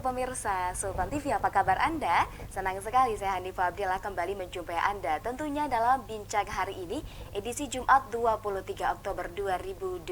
pemirsa Sultan TV, apa kabar Anda? Senang sekali saya Hanifah Abdillah kembali menjumpai Anda tentunya dalam Bincang hari ini edisi Jumat 23 Oktober 2020.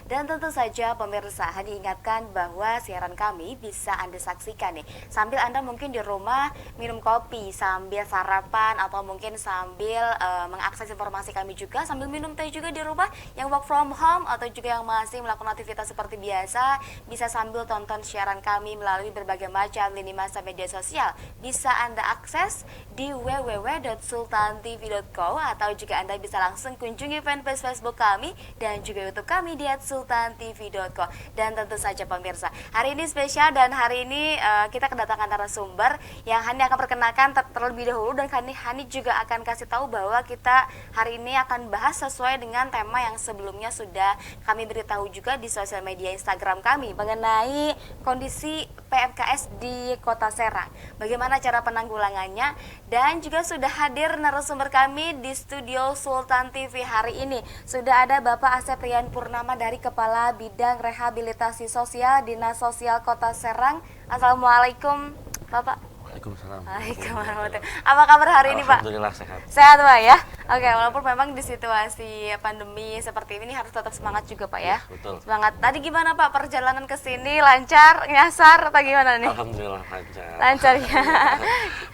Dan tentu saja pemirsa, Hani ingatkan bahwa siaran kami bisa Anda saksikan nih sambil Anda mungkin di rumah minum kopi, sambil sarapan atau mungkin sambil mengakses informasi kami juga, sambil minum teh juga di rumah, yang work from home atau juga yang masih melakukan aktivitas seperti biasa, bisa sambil tonton siaran kami melalui berbagai macam lini masa media sosial. Bisa Anda akses di www.sultantv.co atau juga Anda bisa langsung kunjungi fanpage Facebook kami dan juga YouTube kami di @sultantv.co. Dan tentu saja pemirsa, hari ini spesial dan hari ini kita kedatangan narasumber yang Hani akan perkenalkan terlebih dahulu, dan Hani juga akan kasih tahu bahwa kita hari ini akan bahas sesuai dengan tema yang sebelumnya sudah kami beritahu juga di sosial media Instagram kami mengenai kondisi PMKS di Kota Serang, bagaimana cara penanggulangannya, dan juga sudah hadir narasumber kami di studio Sultan TV hari ini. Sudah ada Bapak Asep Rian Purnama dari Kepala Bidang Rehabilitasi Sosial Dinas Sosial Kota Serang. Assalamualaikum Bapak. Waalaikumsalam. Waalaikumsalam. Apa kabar hari ini Pak? Alhamdulillah sehat. Sehat Pak ya? Oke, walaupun memang di situasi pandemi seperti ini harus tetap semangat juga Pak ya? Betul. Semangat. Tadi gimana Pak perjalanan ke sini, lancar, nyasar atau gimana nih? Alhamdulillah lancar. Lancar ya.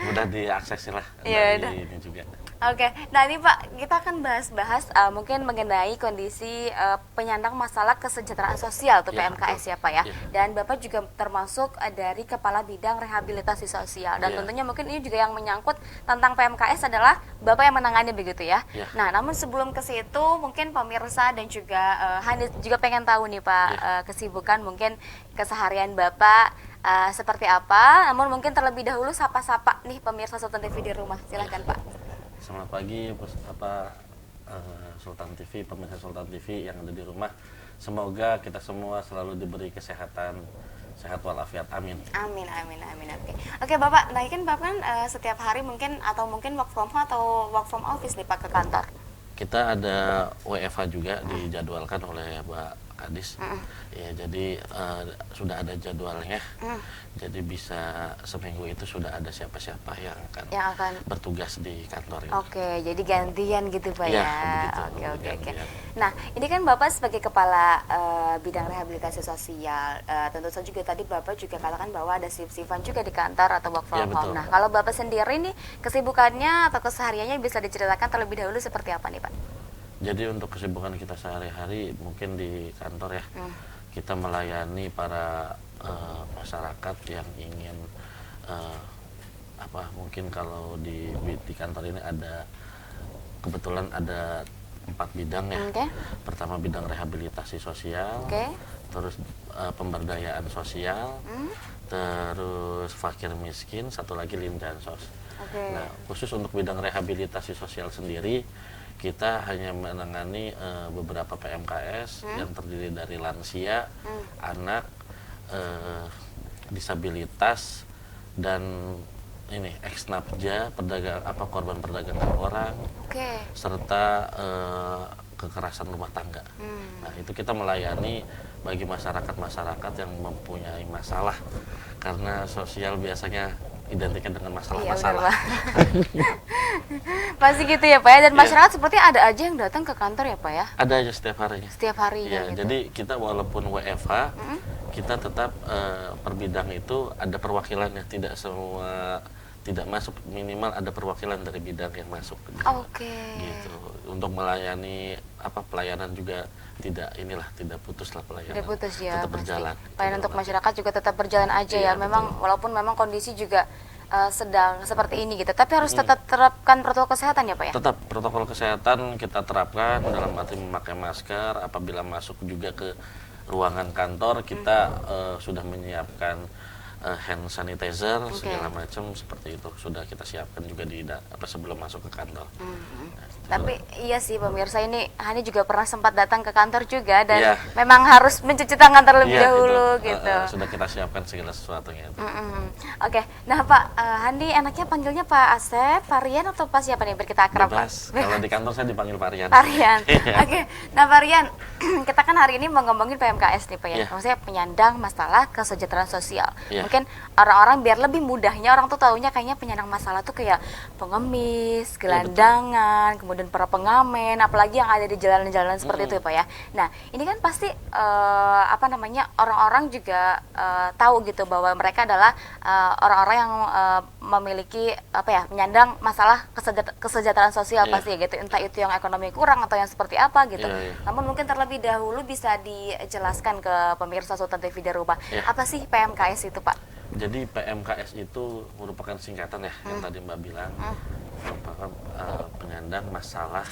Mudah diakses lah Iya, dari ini juga. Oke, nah ini Pak, kita akan bahas mungkin mengenai kondisi penyandang masalah kesejahteraan sosial atau Ya, PMKS ya Pak ya. Ya. Dan Bapak juga termasuk dari Kepala Bidang Rehabilitasi Sosial. Dan Ya. tentunya mungkin ini juga yang menyangkut tentang PMKS adalah Bapak yang menangani begitu ya. Ya. Nah, namun sebelum ke situ mungkin pemirsa dan juga Hani juga pengen tahu nih Pak, kesibukan mungkin keseharian Bapak seperti apa. Namun mungkin terlebih dahulu sapa-sapa nih pemirsa Sultan TV di rumah. Silahkan Pak. Selamat pagi Sultan TV, pemirsa Sultan TV yang ada di rumah. Semoga kita semua selalu diberi kesehatan, sehat walafiat. Amin. Amin, amin, amin. Oke Bapak, nah kan Bapak kan setiap hari mungkin work from home atau work from office nih Pak ke kantor? Kita ada WFH juga dijadwalkan oleh Mbak Kadis. Ya, jadi sudah ada jadwalnya. Jadi bisa seminggu itu sudah ada siapa-siapa yang akan bertugas di kantor ini. Oke, jadi gantian gitu Pak ya. Begitu. Oke. Nah, ini kan Bapak sebagai Kepala Bidang Rehabilitasi Sosial, tentu saja juga tadi Bapak juga katakan bahwa ada shift-shiftan juga di kantor atau work from home. Betul. Nah, kalau Bapak sendiri nih kesibukannya atau kesehariannya bisa diceritakan terlebih dahulu seperti apa nih Pak? Jadi untuk kesibukan kita sehari-hari mungkin di kantor ya, kita melayani para masyarakat yang ingin mungkin kalau di kantor ini kebetulan ada 4 bidang ya. Pertama bidang rehabilitasi sosial, terus pemberdayaan sosial, terus fakir miskin, satu lagi lindansos. Nah, khusus untuk bidang rehabilitasi sosial sendiri, kita hanya menangani beberapa PMKS yang terdiri dari lansia, anak, disabilitas, dan ini ex-napja, korban perdagangan orang, serta kekerasan rumah tangga. Nah, itu kita melayani bagi masyarakat yang mempunyai masalah, karena sosial biasanya identiknya dengan masalah-masalah. Pasti gitu ya Pak ya, dan masyarakat seperti ada aja yang datang ke kantor ya Pak ya? Ada aja setiap harinya. Setiap hari ya gitu. Jadi kita walaupun WFH, kita tetap per bidang itu ada perwakilannya, tidak semua tidak masuk, minimal ada perwakilan dari bidang yang masuk. Gitu. Untuk melayani pelayanan juga tidak putus lah pelayanan. Tidak putus ya. Tetap berjalan. Pelayanan untuk masyarakat juga tetap berjalan aja ya. Memang walaupun memang kondisi juga sedang seperti ini gitu. Tapi harus tetap terapkan protokol kesehatan ya Pak ya? Tetap protokol kesehatan kita terapkan dalam arti memakai masker. Apabila masuk juga ke ruangan kantor, kita sudah menyiapkan hand sanitizer segala macam seperti itu, sudah kita siapkan juga sebelum masuk ke kantor. Tapi iya sih pemirsa, ini Hani juga pernah sempat datang ke kantor juga dan memang harus mencuci tangan terlebih dahulu gitu. Sudah kita siapkan segala sesuatunya. Oke, nah Pak, Hani enaknya panggilnya Pak Asep, Pak Rian atau Pak siapa nih biar kita akrab Pak? Kalau di kantor saya dipanggil Pak Rian. Pak Rian. Oke, nah Pak Rian, kita kan hari ini mau ngomongin PMKS nih Pak ya, maksudnya penyandang masalah kesejahteraan sosial. Mungkin orang-orang biar lebih mudahnya, orang tuh taunya kayaknya penyandang masalah tuh kayak pengemis, gelandangan, kemudian para pengamen, apalagi yang ada di jalan-jalan seperti itu ya Pak ya. Nah ini kan pasti orang-orang juga tahu gitu bahwa mereka adalah orang-orang yang memiliki penyandang masalah kesejahteraan sosial pasti gitu, entah itu yang ekonomi kurang atau yang seperti apa gitu. Namun mungkin terlebih dahulu bisa dijelaskan ke pemirsa Sultan TV Darubah, apa sih PMKS itu Pak? Jadi PMKS itu merupakan singkatan ya, yang tadi Mbak bilang, merupakan penyandang masalah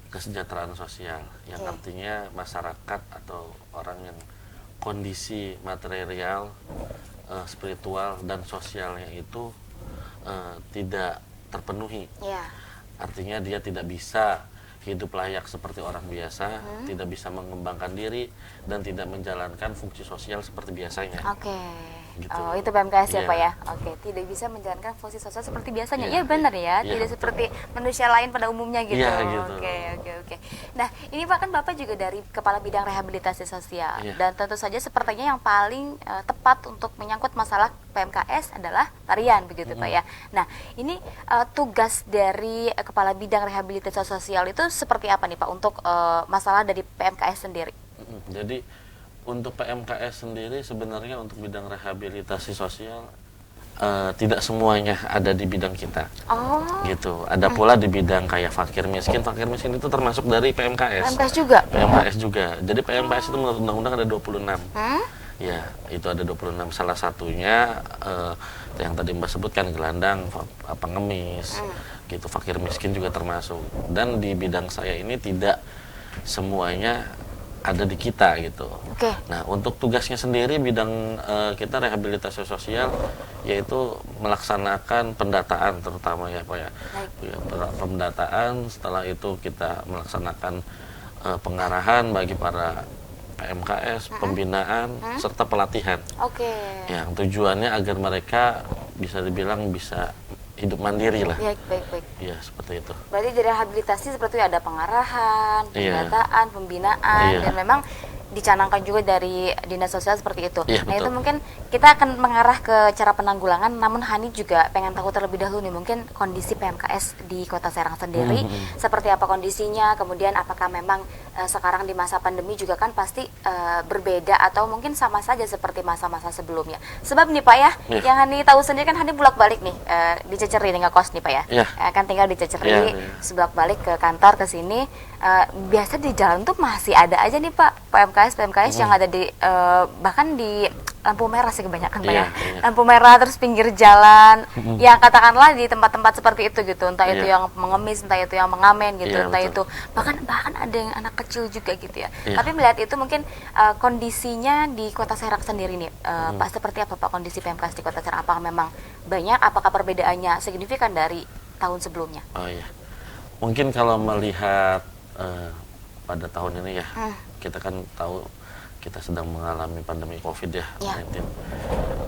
kesejahteraan sosial, yang artinya masyarakat atau orang yang kondisi material, spiritual dan sosialnya itu tidak terpenuhi. Artinya dia tidak bisa hidup layak seperti orang biasa, tidak bisa mengembangkan diri dan tidak menjalankan fungsi sosial seperti biasanya. Gitu. Oh, itu PMKS ya Pak ya. Tidak bisa menjalankan fungsi sosial seperti biasanya. Iya benar ya, tidak seperti manusia lain pada umumnya gitu. Oke. Nah, ini Pak kan Bapak juga dari Kepala Bidang Rehabilitasi Sosial dan tentu saja sepertinya yang paling tepat untuk menyangkut masalah PMKS adalah tarian begitu Pak ya. Nah, ini tugas dari Kepala Bidang Rehabilitasi Sosial itu seperti apa nih Pak untuk masalah dari PMKS sendiri? Jadi untuk PMKS sendiri sebenarnya untuk bidang rehabilitasi sosial tidak semuanya ada di bidang kita. Gitu. Ada pula di bidang kayak fakir miskin. Fakir miskin itu termasuk dari PMKS. PMKS juga? PMKS juga. Jadi PMKS itu menurut undang-undang ada 26. Ya, itu ada 26. Salah satunya yang tadi Mbak sebutkan, gelandang, pengemis, gitu. Fakir miskin juga termasuk. Dan di bidang saya ini tidak semuanya ada di kita gitu. Nah, untuk tugasnya sendiri bidang kita rehabilitasi sosial yaitu melaksanakan pendataan terutama ya Pak ya. Pendataan, setelah itu kita melaksanakan pengarahan bagi para PMKS, pembinaan serta pelatihan. Yang tujuannya agar mereka bisa dibilang bisa hidup mandiri lah. Baik. Iya, seperti itu. Berarti dari rehabilitasi seperti itu ada pengarahan, pendataan, pembinaan, dan memang dicanangkan juga dari dinas sosial seperti itu. Nah itu mungkin kita akan mengarah ke cara penanggulangan, namun Hani juga pengen tahu terlebih dahulu nih mungkin kondisi PMKS di Kota Serang sendiri seperti apa kondisinya, kemudian apakah memang sekarang di masa pandemi juga kan pasti berbeda atau mungkin sama saja seperti masa-masa sebelumnya. Sebab nih Pak ya, yang Hani tahu sendiri kan Hani bolak-balik nih di Ceceri nih ngekos nih Pak ya. Kan tinggal di Ceceri, sebelak-balik ke kantor ke sini. Biasa di jalan tuh masih ada aja nih Pak PMKS yang ada di bahkan di lampu merah sih kebanyakan Pak ya. Lampu merah terus pinggir jalan yang katakanlah di tempat-tempat seperti itu gitu, entah itu yang mengemis, entah itu yang mengamen gitu, entah itu bahkan ada yang anak kecil juga gitu ya. Tapi melihat itu mungkin kondisinya di Kota Serang sendiri nih Pak, seperti apa Pak kondisi PMKS di Kota Serang? Apakah memang banyak, apakah perbedaannya signifikan dari tahun sebelumnya? Mungkin kalau melihat pada tahun ini ya, kita kan tahu kita sedang mengalami pandemi COVID ya, 19.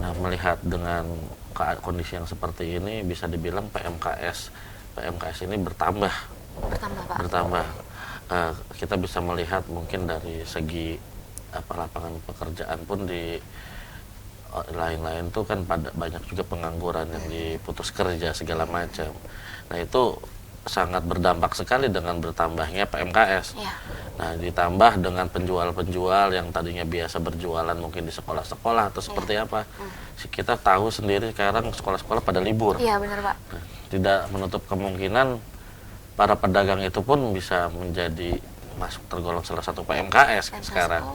Nah, melihat dengan kondisi yang seperti ini, bisa dibilang PMKS ini bertambah. Bertambah. Kita bisa melihat mungkin dari segi lapangan pekerjaan pun di lain-lain tuh kan banyak juga pengangguran yang diputus kerja segala macam. Nah, itu sangat berdampak sekali dengan bertambahnya PMKS. Nah, ditambah dengan penjual-penjual yang tadinya biasa berjualan mungkin di sekolah-sekolah atau seperti apa. Kita tahu sendiri sekarang sekolah-sekolah pada libur. Iya, benar Pak. Nah, tidak menutup kemungkinan para pedagang itu pun bisa menjadi masuk tergolong salah satu PMKS sekarang.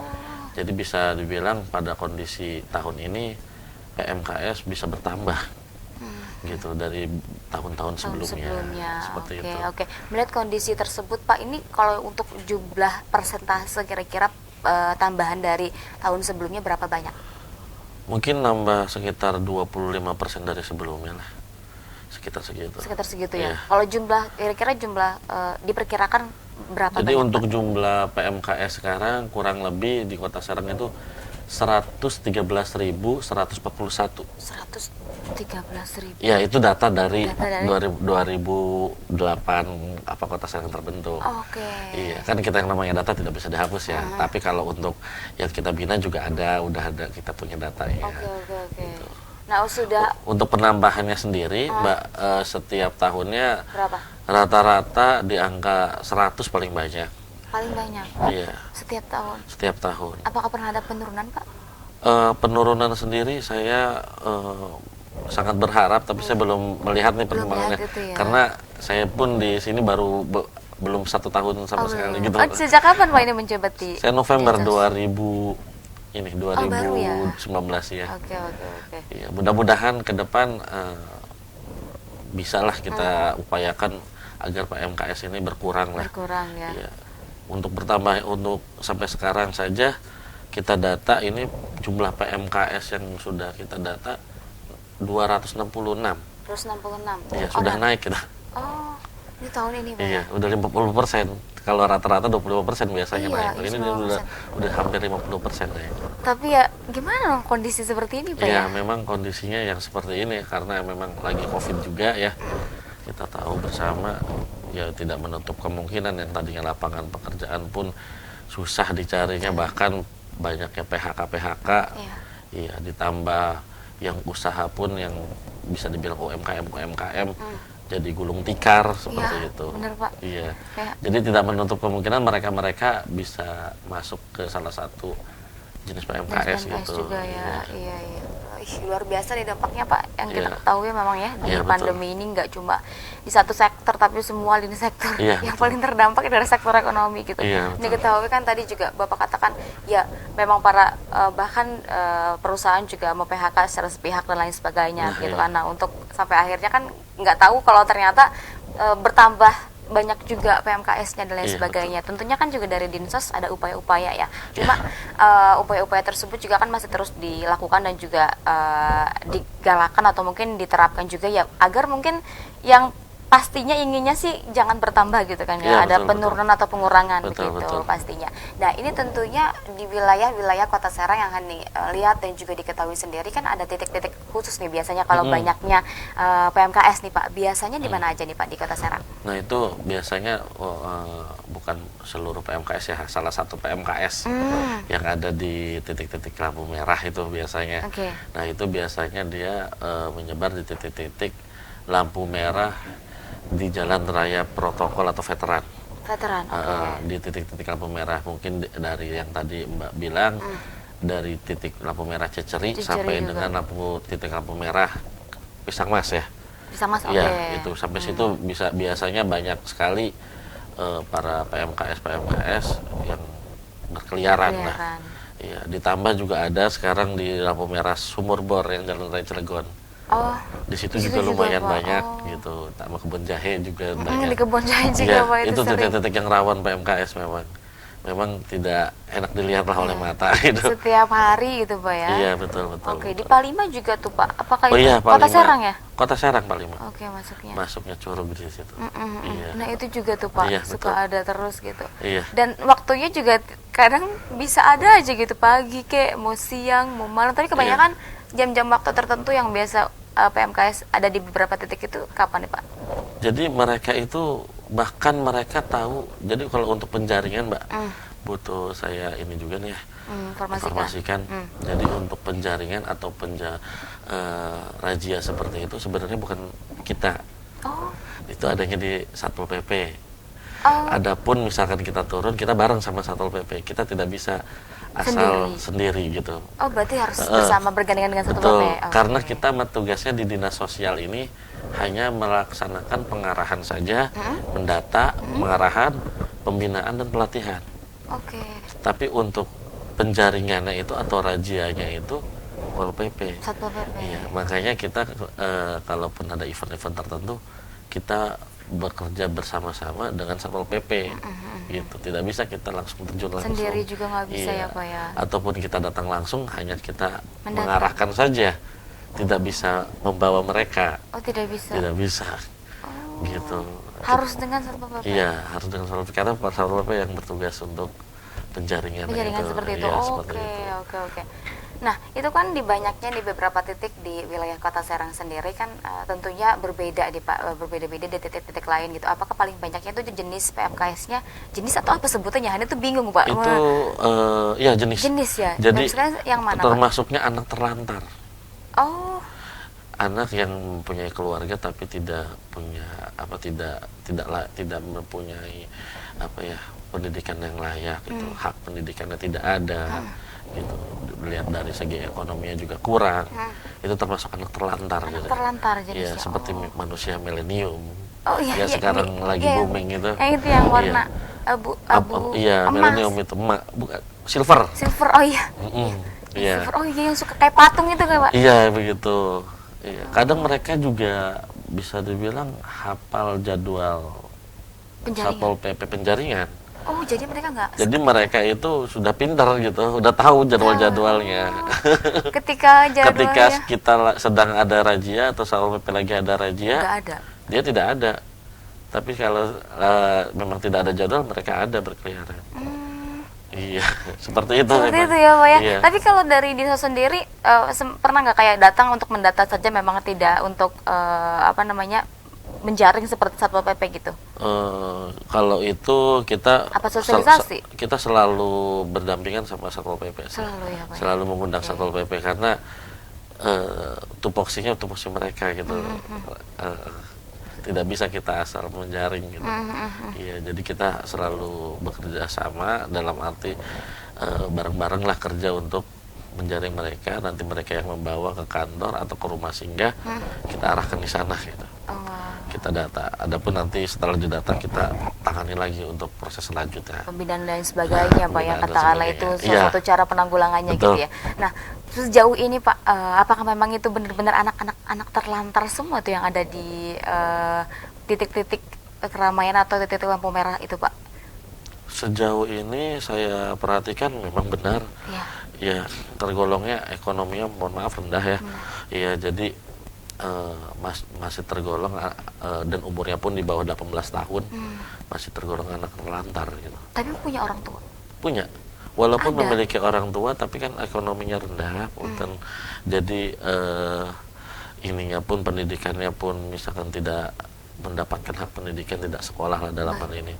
Jadi bisa dibilang pada kondisi tahun ini PMKS bisa bertambah. Gitu dari tahun-tahun sebelumnya. Seperti itu. Melihat kondisi tersebut Pak, ini kalau untuk jumlah persentase kira-kira tambahan dari tahun sebelumnya berapa banyak? Mungkin nambah sekitar 25% dari sebelumnya lah. Sekitar segitu ya. Kalau kira-kira jumlah diperkirakan berapa? Jadi banyak, untuk Pak? Jumlah PMKS sekarang kurang lebih di Kota Serang itu 113.141. 113.000. Ya, itu data dari 2008 apa Kota Serang terbentuk. Oke. Iya, kan kita yang namanya data tidak bisa dihapus ya. Tapi kalau untuk yang kita bina juga udah ada kita punya data ya. Oke. Nah, sudah untuk penambahannya sendiri, Mbak, setiap tahunnya berapa? Rata-rata di angka 100 paling banyak. Paling banyak. Iya. Setiap tahun. Setiap tahun. Apakah pernah ada penurunan, Pak? Penurunan sendiri saya sangat berharap, tapi saya belum melihat nih perkembangannya. Ya. Karena saya pun di sini baru belum 1 tahun sama sekali gitu. Sejak kapan Pak ini menjabat di? Saya November Densus? 2019 ya. Oke. Ya, mudah-mudahan ke depan bisalah kita upayakan agar PMKS ini berkurang lah. Berkurang ya. Ya. Untuk bertambah, untuk sampai sekarang saja kita data ini jumlah PMKS yang sudah kita data 266. 266. Iya, sudah naik kita. Oh, ini tahun ini Pak. Iya, udah 50%. Kalau rata-rata 25% biasanya naik. Ini 50%. udah hampir 50% naik. Tapi ya gimana kondisi seperti ini Pak Ya, ya? memang kondisinya yang seperti ini karena memang lagi Covid juga ya. Kita tahu bersama, ya tidak menutup kemungkinan yang tadinya lapangan pekerjaan pun susah dicarinya, bahkan banyaknya PHK. Iya, ditambah yang usaha pun yang bisa dibilang UMKM jadi gulung tikar seperti itu. Bener Pak. Iya. Jadi tidak menutup kemungkinan mereka bisa masuk ke salah satu jenis PMKS gitu. Juga ya. Iya. Luar biasa nih dampaknya Pak yang kita ketahui memang ya di pandemi ini nggak cuma di satu sektor tapi semua lini sektor yang paling terdampak dari sektor ekonomi gitu. Ini ketahui kan tadi juga Bapak katakan ya memang para bahkan perusahaan juga mau PHK secara sepihak dan lain sebagainya gitu kan. Nah, untuk sampai akhirnya kan nggak tahu kalau ternyata bertambah banyak juga PMKS-nya dan lain sebagainya. Tentunya kan juga dari Dinsos ada upaya-upaya ya. Cuma upaya-upaya tersebut juga kan masih terus dilakukan dan juga digalakan atau mungkin diterapkan juga ya agar mungkin yang pastinya inginnya sih jangan bertambah gitu kan ya, ada penurunan atau pengurangan begitu pastinya. Nah, ini tentunya di wilayah-wilayah Kota Serang yang akan dilihat dan juga diketahui sendiri kan ada titik-titik khusus nih biasanya kalau banyaknya PMKS nih Pak. Biasanya di mana aja nih Pak di Kota Serang? Nah, itu biasanya bukan seluruh PMKS ya, salah satu PMKS yang ada di titik-titik lampu merah itu biasanya. Nah, itu biasanya dia menyebar di titik-titik lampu merah di jalan raya protokol atau veteran. Di titik-titik lampu merah mungkin dari yang tadi Mbak bilang dari titik lampu merah Ceceri sampai juga dengan titik lampu merah Pisang Mas ya. Pisang Mas. Ya, itu sampai situ biasanya banyak sekali para PMKS yang berkeliaran lah. Iya, ditambah juga ada sekarang di lampu merah Sumur Bor yang jalan raya Cilegon. Di situ juga lumayan banyak gitu. Tambah kebun jahe juga banyak. Di kebun jahe juga Pak itu titik-titik yang rawan PMKS memang tidak enak dilihat lah oleh mata gitu. Setiap hari gitu Pak ya. Iya, betul. Oke, di Palima juga tuh Pak. Apakah itu Kota Serang ya? Kota Serang Palima. Oke, masuknya. Masuknya Curug di situ. Nah, itu juga tuh Pak suka ada terus gitu. Iya. Dan waktunya juga kadang bisa ada aja gitu pagi kayak mau siang, mau malam, tapi kebanyakan jam-jam waktu tertentu yang biasa PMKS ada di beberapa titik itu kapan nih Pak? Jadi mereka itu bahkan mereka tahu. Jadi kalau untuk penjaringan Mbak butuh saya ini juga nih ya informasikan. Jadi untuk penjaringan atau razia seperti itu sebenarnya bukan kita. Itu adanya di Satpol PP. Adapun misalkan kita turun, kita bareng sama Satpol PP. Kita tidak bisa asal sendiri gitu. Berarti harus bersama bergandengan dengan Satpol PP. Karena kita tugasnya di Dinas Sosial ini hanya melaksanakan pengarahan saja, mendata, pengarahan, pembinaan dan pelatihan. Tapi untuk penjaringannya itu atau rajianya itu Satpol PP. Iya, makanya kita kalaupun ada event-event tertentu kita bekerja bersama-sama dengan Satpol PP gitu. Tidak bisa kita langsung terjun langsung. Sendiri juga nggak bisa ya Pak ya. Ataupun kita datang langsung hanya kita mengarahkan saja. Tidak bisa membawa mereka. Tidak bisa. Tidak bisa. Gitu. Harus dengan Satpol PP. Iya, harus dengan Satpol PP karena Satpol PP yang bertugas untuk penjaringan seperti itu. Ya, Oke. Nah, itu kan di banyaknya di beberapa titik di wilayah Kota Serang sendiri kan tentunya berbeda di Pak, berbeda-beda di titik-titik lain gitu. Apakah paling banyaknya itu jenis PMKS-nya, jenis atau apa sebutannya? Hani tuh bingung, Pak. Itu ya jenis. Jenis ya. Jadi yang mana, termasuknya Pak? Anak terlantar. Oh. Anak yang mempunyai keluarga tapi tidak punya tidak mempunyai pendidikan yang layak gitu. Hak pendidikannya tidak ada. Gitu, dilihat dari segi ekonominya juga kurang, itu termasuk anak terlantar gitu. Terlantar jadi ya seperti manusia milenium. Iya, sekarang lagi booming gitu. Yang itu yang warna abu milenium itu bukan silver. Oh iya. Silver, oh iya, yang suka kayak patung itu kan, Pak? Iya begitu. Iya, kadang mereka juga bisa dibilang hafal jadwal Satpol PP penjaringan. Oh, jadi mereka nggak? Jadi mereka itu sudah pintar gitu, udah tahu jadwal-jadwalnya. Ketika kita sedang ada razia atau Satpol PP lagi ada razia, nggak ada. Dia tidak ada. Tapi kalau memang tidak ada jadwal, mereka ada berkeliaran. Iya, seperti itu. Seperti itu ya, Pak ya. Iya. Tapi kalau dari Disa sendiri pernah nggak kayak datang untuk mendata saja, memang tidak untuk menjaring seperti Satpol PP gitu? Kalau itu kita sosialisasi? Kita selalu berdampingan sama Satpol PP. Selalu ya, Pak. Selalu mengundang Satpol PP karena tupoksinya tupoksi mereka gitu. Tidak bisa kita asal menjaring gitu. Iya, jadi kita selalu bekerja sama dalam arti bareng-bareng lah kerja untuk menjaring mereka, nanti mereka yang membawa ke kantor atau ke rumah singgah, kita arahkan di sana gitu. Kita data, adapun nanti setelah didata kita tangani lagi untuk proses selanjutnya. Pembinaan dan sebagainya, Pak, yang katakanlah itu salah satu cara penanggulangannya. Betul. Gitu ya. Nah, sejauh ini Pak, apakah memang itu benar-benar anak terlantar semua tuh yang ada di titik-titik keramaian atau titik lampu merah itu, Pak? Sejauh ini saya perhatikan memang benar. Ya, tergolongnya ekonominya mohon maaf rendah ya. Iya, jadi masih tergolong dan umurnya pun di bawah 18 tahun, masih tergolong anak terlantar gitu. Tapi punya orang tua? Punya, walaupun memiliki orang tua tapi kan ekonominya rendah, jadi ininya pun pendidikannya pun misalkan tidak mendapatkan hak pendidikan, tidak sekolah lah dalam hal ini.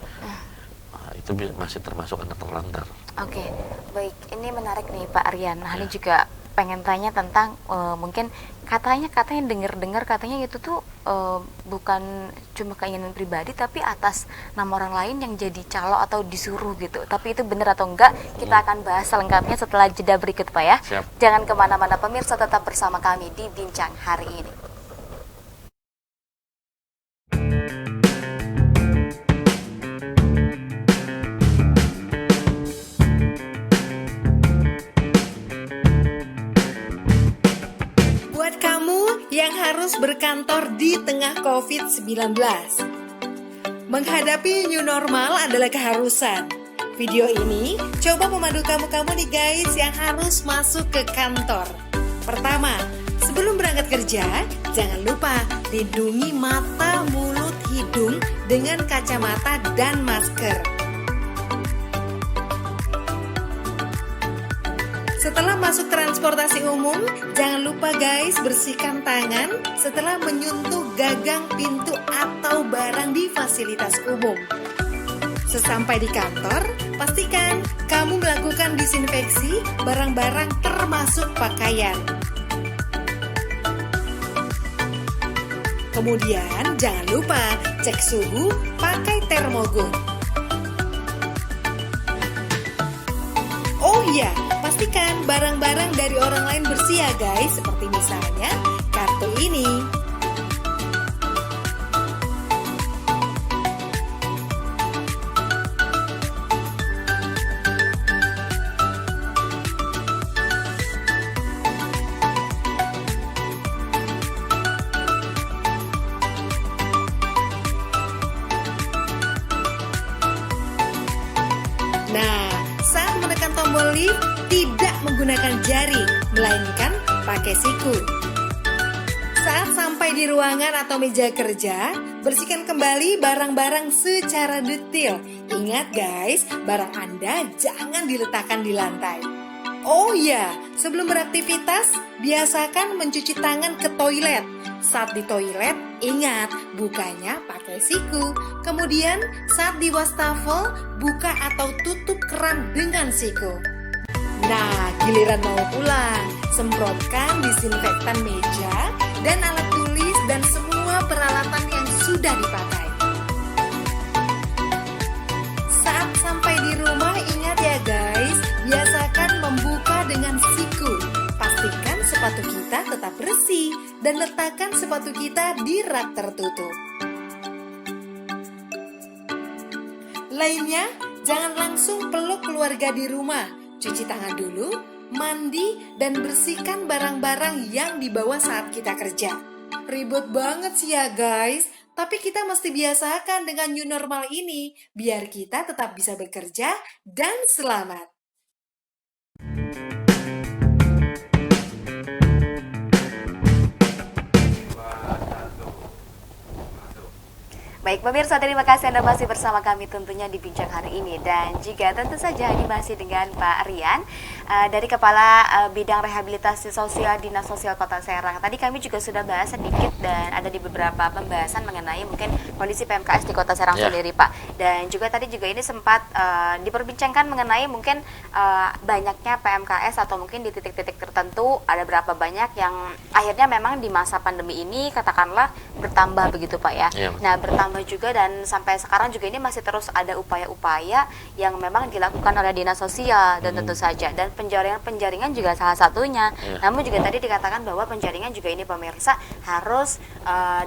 Itu masih termasuk anak terlantar. Oke, baik. Ini menarik nih Pak Aryan. Nah, ini juga pengen tanya tentang mungkin katanya dengar katanya itu tuh bukan cuma keinginan pribadi tapi atas nama orang lain yang jadi calo atau disuruh gitu. Tapi itu benar atau enggak? Kita akan bahas selengkapnya setelah jeda berikut, Pak ya. Siap. Jangan kemana-mana pemirsa, tetap bersama kami di Bincang hari ini. Yang harus berkantor di tengah COVID-19. Menghadapi new normal adalah keharusan. Video ini coba memandu kamu nih guys yang harus masuk ke kantor. Pertama, sebelum berangkat kerja, jangan lupa lindungi mata, mulut, hidung dengan kacamata dan masker. Setelah masuk transportasi umum, jangan lupa guys bersihkan tangan setelah menyentuh gagang pintu atau barang di fasilitas umum. Sesampai di kantor, pastikan kamu melakukan disinfeksi barang-barang termasuk pakaian. Kemudian jangan lupa cek suhu pakai termogun. Oh iya, pastikan barang-barang dari orang lain bersih ya guys, seperti misalnya kartu ini. Nah, saat menekan tombol lift, tidak menggunakan jari, melainkan pakai siku. Saat sampai di ruangan atau meja kerja, Bersihkan kembali barang-barang secara detail. Ingat guys, barang Anda jangan diletakkan di lantai. Oh ya, sebelum beraktivitas, biasakan mencuci tangan ke toilet. Saat di toilet, ingat bukanya pakai siku. Kemudian saat di wastafel, buka atau tutup keran dengan siku. Nah, giliran mau pulang, semprotkan disinfektan meja dan alat tulis dan semua peralatan yang sudah dipakai. Saat sampai di rumah, ingat ya guys, biasakan membuka dengan siku. Pastikan sepatu kita tetap bersih dan letakkan sepatu kita di rak tertutup. Lainnya, jangan langsung peluk keluarga di rumah. Cuci tangan dulu, mandi, dan bersihkan barang-barang yang dibawa saat kita kerja. Ribet banget sih ya guys, tapi kita mesti biasakan dengan new normal ini, biar kita tetap bisa bekerja dan selamat. Baik pemirsa, terima kasih Anda masih bersama kami tentunya di Bincang hari ini. Dan juga tentu saja ini masih dengan Pak Rian dari Kepala Bidang Rehabilitasi Sosial Dinas Sosial Kota Serang. Tadi kami juga sudah bahas sedikit dan ada di beberapa pembahasan mengenai mungkin kondisi PMKS di Kota Serang sendiri Pak. Dan juga tadi juga ini sempat diperbincangkan mengenai mungkin banyaknya PMKS atau mungkin di titik-titik tertentu ada berapa banyak yang akhirnya memang di masa pandemi ini katakanlah bertambah begitu Pak ya. Nah bertambah juga dan sampai sekarang juga ini masih terus ada upaya-upaya yang memang dilakukan oleh dinas sosial dan tentu saja dan penjaringan juga salah satunya. Namun juga tadi dikatakan bahwa penjaringan juga ini pemirsa harus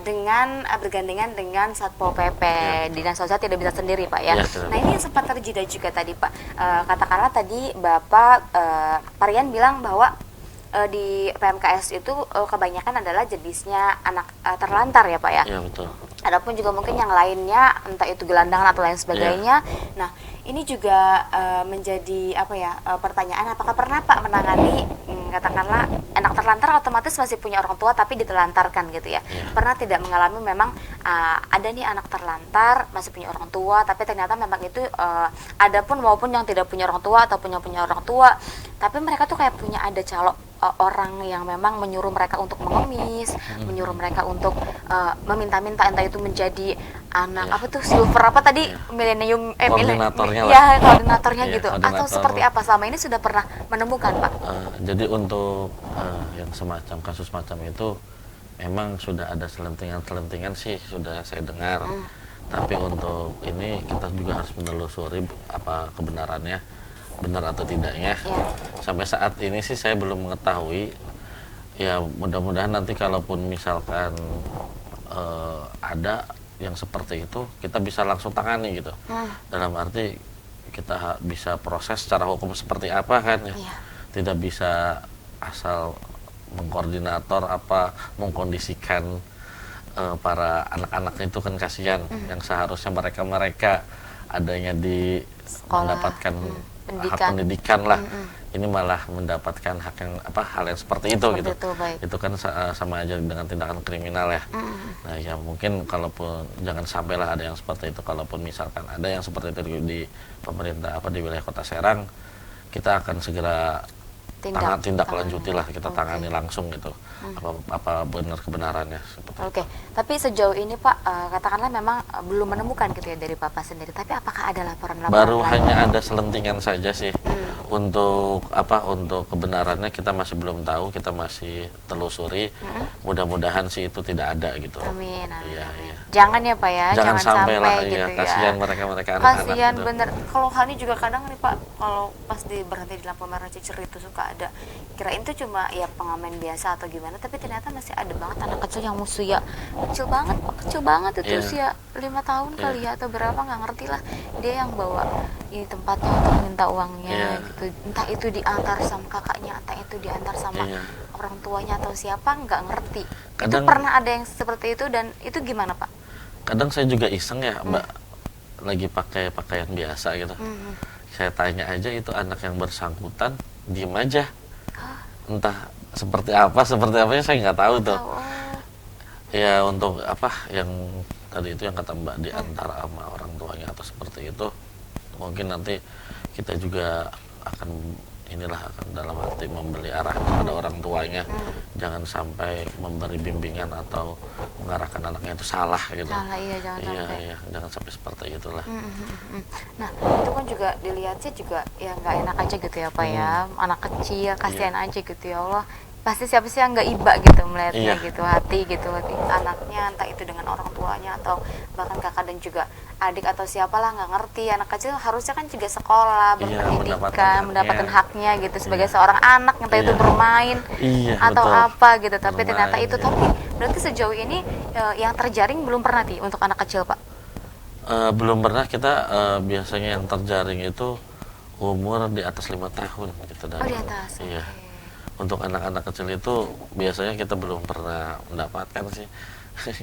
dengan bergandengan dengan Satpol PP. Dinas sosial tidak bisa sendiri Pak ya. Nah ini yang sempat terjadi juga tadi Pak. Katakanlah tadi Bapak Parian bilang bahwa di PMKS itu kebanyakan adalah jenisnya anak terlantar ya Pak ya. Iya betul. Adapun juga mungkin yang lainnya entah itu gelandangan atau lain sebagainya. Nah ini juga menjadi apa ya pertanyaan, apakah pernah Pak menangani katakanlah anak terlantar otomatis masih punya orang tua tapi ditelantarkan gitu ya. Pernah tidak mengalami memang ada nih anak terlantar masih punya orang tua tapi ternyata memang itu ada pun maupun yang tidak punya orang tua atau punya orang tua tapi mereka tuh kayak punya ada calok orang yang memang menyuruh mereka untuk mengemis, menyuruh mereka untuk meminta-minta entah itu menjadi anak apa tuh silver apa tadi milenium koordinatornya koordinatornya gitu koordinator. Atau seperti apa selama ini sudah pernah menemukan Pak? Jadi untuk yang semacam kasus macam itu memang sudah ada selentingan sih sudah saya dengar. Tapi untuk ini kita juga harus menelusuri apa kebenarannya, benar atau tidaknya. Sampai saat ini sih saya belum mengetahui. Ya mudah-mudahan nanti kalaupun misalkan ada yang seperti itu kita bisa langsung tangani gitu. Dalam arti kita bisa proses secara hukum seperti apa kan ya. Tidak bisa asal mengkoordinator apa mengkondisikan para anak-anak itu kan kasihan yang seharusnya mereka adanya di sekolah, mendapatkan hak pendidikan lah. Ini malah mendapatkan hak yang hal yang seperti itu gitu. Itu kan sama aja dengan tindakan kriminal ya. Nah ya mungkin kalaupun jangan sampailah ada yang seperti itu. Kalaupun misalkan ada yang seperti itu di pemerintah di wilayah Kota Serang, kita akan segera tindak lanjuti lah, kita tangani langsung gitu. Apa benar kebenarannya seperti Tapi sejauh ini Pak katakanlah memang belum menemukan gitu ya dari Bapak sendiri. Tapi apakah ada laporan-laporan baru hanya ada selentingan saja sih. Untuk untuk kebenarannya kita masih belum tahu, kita masih telusuri. Mudah-mudahan sih itu tidak ada gitu. Amin. Iya. Jangan ya Pak ya, jangan sampai lah gitu ya. Kasihan mereka anak-anak. Kasihan gitu. bener. Kalau Hani juga kadang nih Pak, kalau pas berhenti di lampu merah Cicer itu suka ada kirain itu cuma ya pengamen biasa atau gimana, tapi ternyata masih ada banget anak kecil yang usia kecil banget itu usia 5 tahun kali ya atau berapa nggak ngerti lah, dia yang bawa ini tempatnya untuk minta uangnya gitu, entah itu diantar sama kakaknya, entah itu diantar sama orang tuanya atau siapa nggak ngerti. Kadang, itu pernah ada yang seperti itu dan itu gimana Pak? Kadang saya juga iseng ya Mbak, lagi pakai pakaian biasa gitu, saya tanya aja itu anak yang bersangkutan diem aja, entah seperti apanya saya nggak tahu tuh. Ya untuk yang tadi itu yang kata Mbak, di antara sama orang tuanya atau seperti itu, mungkin nanti kita juga akan akan dalam arti memberi arah kepada orang tuanya, jangan sampai memberi bimbingan atau mengarahkan anaknya itu salah gitu. Salah, iya, jangan sampai. Iya, jangan sampai seperti itulah. Nah, itu kan juga dilihat sih juga ya nggak enak aja gitu ya Pak ya, anak kecil kasihan aja gitu ya Allah. Pasti siapa sih yang nggak iba gitu melihatnya gitu, hati anaknya, entah itu dengan orang tuanya atau bahkan kakak dan juga adik atau siapalah, nggak ngerti. Anak kecil harusnya kan juga sekolah, berpendidikan, mendapatkan haknya gitu sebagai seorang anak, entah itu bermain atau betul. apa gitu. Tapi Bermain, ternyata itu tapi berarti sejauh ini yang terjaring belum pernah untuk anak kecil Pak? Belum pernah. Kita biasanya yang terjaring itu umur di atas 5 tahun gitu. Oh, di atas. Iya. Okay. Untuk anak-anak kecil itu biasanya kita belum pernah mendapatkan sih.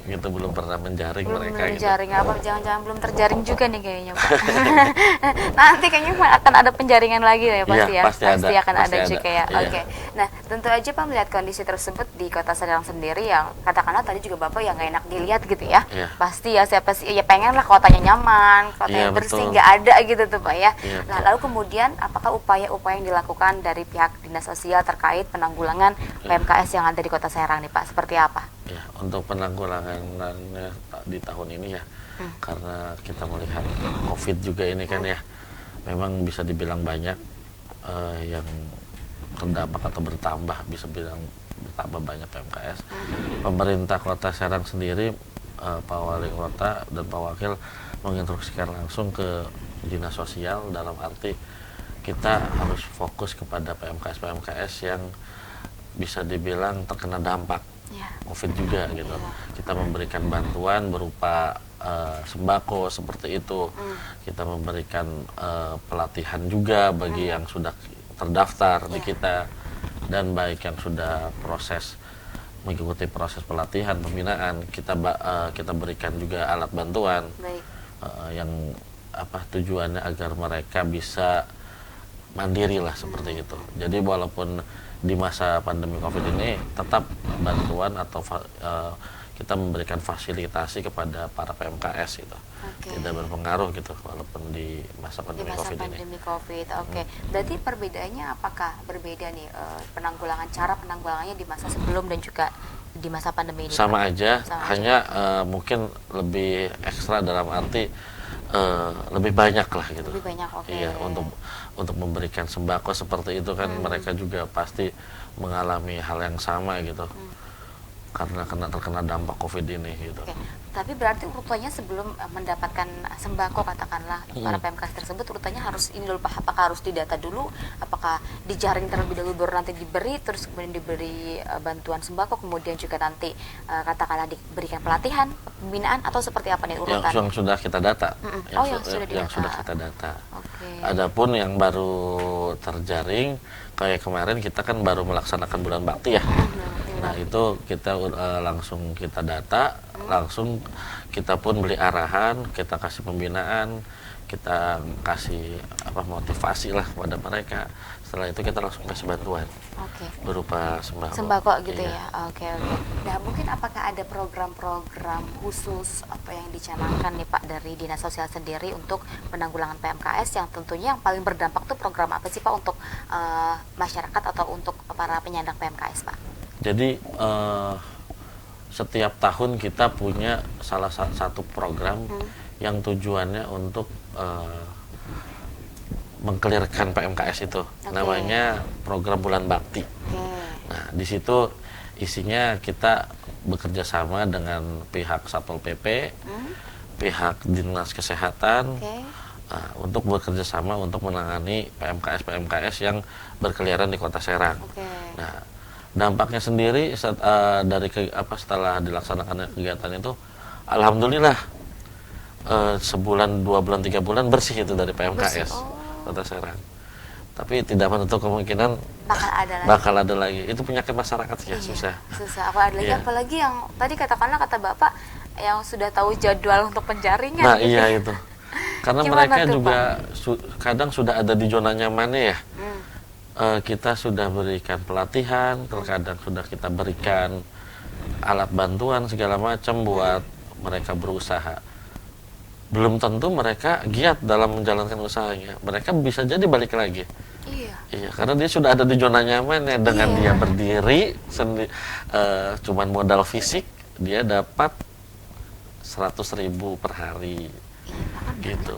Kita belum pernah menjaring mereka menjaring gitu. Apa jangan-jangan belum terjaring juga nih kayaknya Pak. Nanti kayaknya akan ada penjaringan lagi ya pasti ya. Pasti akan ada juga ya. Oke. Nah, tentu aja Pak melihat kondisi tersebut di Kota Serang sendiri yang katakanlah tadi juga Bapak yang nggak enak dilihat gitu ya. Pasti ya siapa sih ya pengen lah kotanya nyaman, kotanya bersih, nggak ada gitu tuh Pak ya. Nah, lalu kemudian apakah upaya-upaya yang dilakukan dari pihak Dinas Sosial terkait penanggulangan PMKS yang ada di Kota Serang nih Pak, seperti apa? Ya, untuk penanggulangannya di tahun ini ya, karena kita melihat COVID juga ini kan ya, memang bisa dibilang banyak yang terdampak atau bertambah, bisa bilang bertambah banyak PMKS. Pemerintah Kota Serang sendiri, Pak Wali Kota dan Pak Wakil menginstruksikan langsung ke Dinas Sosial dalam arti kita harus fokus kepada PMKS yang bisa dibilang terkena dampak COVID juga gitu. Kita memberikan bantuan berupa sembako seperti itu. Kita memberikan pelatihan juga bagi yang sudah terdaftar di kita, dan baik yang sudah mengikuti proses pelatihan pembinaan, kita berikan juga alat bantuan yang tujuannya agar mereka bisa mandiri lah seperti itu. Jadi walaupun di masa pandemi COVID ini tetap bantuan atau kita memberikan fasilitasi kepada para PMKS gitu. Tidak berpengaruh gitu walaupun di masa pandemi COVID ini. Berarti perbedaannya apakah berbeda nih cara penanggulangannya di masa sebelum dan juga di masa pandemi ini? Sama aja, hanya mungkin lebih ekstra dalam arti lebih banyak lah gitu. Lebih banyak, Iya, untuk memberikan sembako seperti itu kan mereka juga pasti mengalami hal yang sama gitu. Karena terkena dampak COVID ini gitu. Tapi berarti urutannya sebelum mendapatkan sembako katakanlah para PMKS tersebut urutannya harus ini dulu Pak, apakah harus didata dulu, apakah dijaring terlebih dahulu baru nanti diberi, terus kemudian diberi bantuan sembako, kemudian juga nanti katakanlah diberikan pelatihan, pembinaan, atau seperti apa nih urutan? Yang sudah kita data. Yang sudah kita data. Adapun yang baru terjaring kayak kemarin kita kan baru melaksanakan bulan bakti ya. Nah, itu kita langsung kita data, langsung kita pun beli arahan, kita kasih pembinaan, kita kasih motivasi lah kepada mereka. Setelah itu kita langsung kasih bantuan berupa sembako gitu ya. Nah, mungkin apakah ada program-program khusus apa yang dicanangkan nih Pak dari Dinas Sosial sendiri untuk penanggulangan PMKS yang tentunya yang paling berdampak tuh program apa sih Pak untuk masyarakat atau untuk para penyandang PMKS Pak? Jadi setiap tahun kita punya salah satu program yang tujuannya untuk mengkelirkan PMKS itu. Namanya program Bulan Bakti. Nah, di situ isinya kita bekerja sama dengan pihak Satpol PP, pihak Dinas Kesehatan, untuk bekerja sama untuk menangani PMKS yang berkeliaran di Kota Serang. Nah, dampaknya sendiri setelah dilaksanakan kegiatan itu, alhamdulillah sebulan, 2 bulan, 3 bulan bersih itu dari PMKS Kota Serang. Tapi tidak menutup kemungkinan bakal ada lagi. Itu penyakit masyarakat sih susah. Apalagi yang tadi katakanlah kata Bapak yang sudah tahu jadwal untuk penjaringan. Nah, itu. Karena mereka juga kadang sudah ada di zona nyamannya ya. Kita sudah berikan pelatihan, terkadang sudah kita berikan alat bantuan segala macam buat mereka berusaha, belum tentu mereka giat dalam menjalankan usahanya. Mereka bisa jadi balik lagi. Iya, karena dia sudah ada di zona nyaman ya, dengan dia berdiri cuman modal fisik dia dapat 100.000 per hari. Gitu,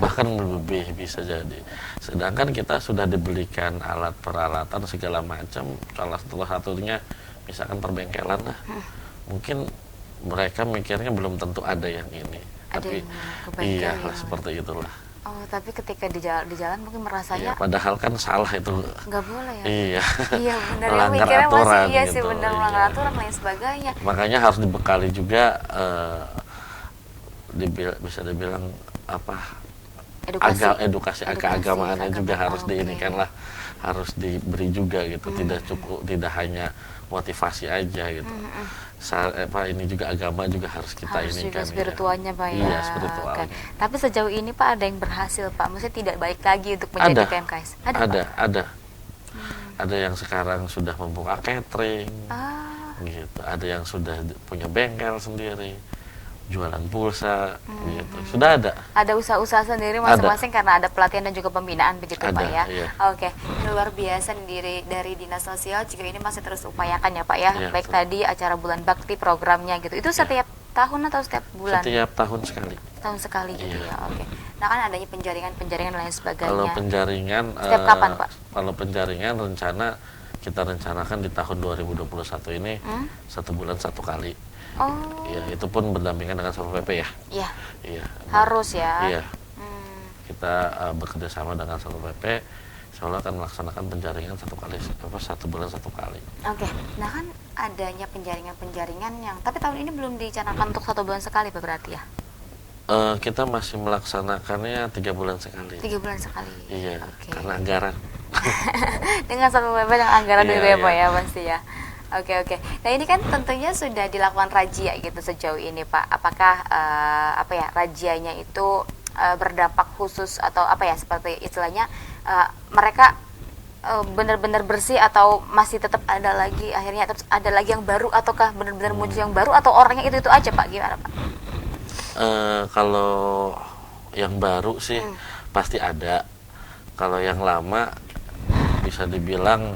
bahkan lebih bisa jadi. Sedangkan kita sudah dibelikan alat peralatan segala macam, salah satunya misalkan perbengkelan lah. Mungkin mereka mikirnya belum tentu ada yang ini, tapi iya lah seperti itulah. Oh, tapi ketika di jalan mungkin merasanya padahal kan salah itu. Nggak boleh ya. Iya benar ya, mikirnya aturan, masih iya gitu. sih benar melanggar aturan lain sebagainya. Makanya harus dibekali juga bisa dibilang edukasi keagamaannya juga harus diinikan lah, harus diberi juga gitu. Tidak hanya motivasi aja gitu. Ini juga agama juga harus kita inikan. Harus juga spiritualnya Pak ya. Iya, spiritualnya. Okay. Tapi sejauh ini Pak ada yang berhasil Pak, maksudnya tidak baik lagi untuk menjadi PMKS? Ada yang sekarang sudah membuka catering, gitu. Ada yang sudah punya bengkel sendiri, jualan pulsa, gitu. Sudah ada. Ada usaha-usaha sendiri masing-masing karena ada pelatihan dan juga pembinaan begitu Pak ya. Iya. Oke, luar biasa dari Dinas Sosial juga ini masih terus upayakan ya Pak ya. Iya, baik tadi acara bulan bakti programnya gitu. Itu setiap tahun atau setiap bulan? Setiap tahun sekali. Tahun sekali gitu ya. Oke. Nah kan adanya penjaringan dan lain sebagainya. Kalau penjaringan setiap kapan Pak? Kalau penjaringan kita rencanakan di tahun 2021 ini 1 bulan 1 kali. Ya, itu pun berdampingan dengan Satpol PP ya. Iya. Harus ya. Iya. Kita bekerja sama dengan Satpol PP, insya Allah akan melaksanakan penjaringan 1 bulan 1 kali. Oke. Nah kan adanya penjaringan yang, tapi tahun ini belum dicanangkan untuk 1 bulan sekali Pak berarti ya? Kita masih melaksanakannya 3 bulan sekali. 3 bulan sekali. Iya. Karena anggaran. Dengan Satpol PP yang anggaran juga ya Pak ya pasti ya. Oke. Nah ini kan tentunya sudah dilakukan razia gitu sejauh ini Pak. Apakah razianya itu berdampak khusus atau seperti istilahnya mereka benar-benar bersih atau masih tetap ada lagi akhirnya tetap ada lagi yang baru, ataukah benar-benar muncul yang baru atau orangnya itu aja Pak, gimana Pak? Kalau yang baru sih pasti ada. Kalau yang lama bisa dibilang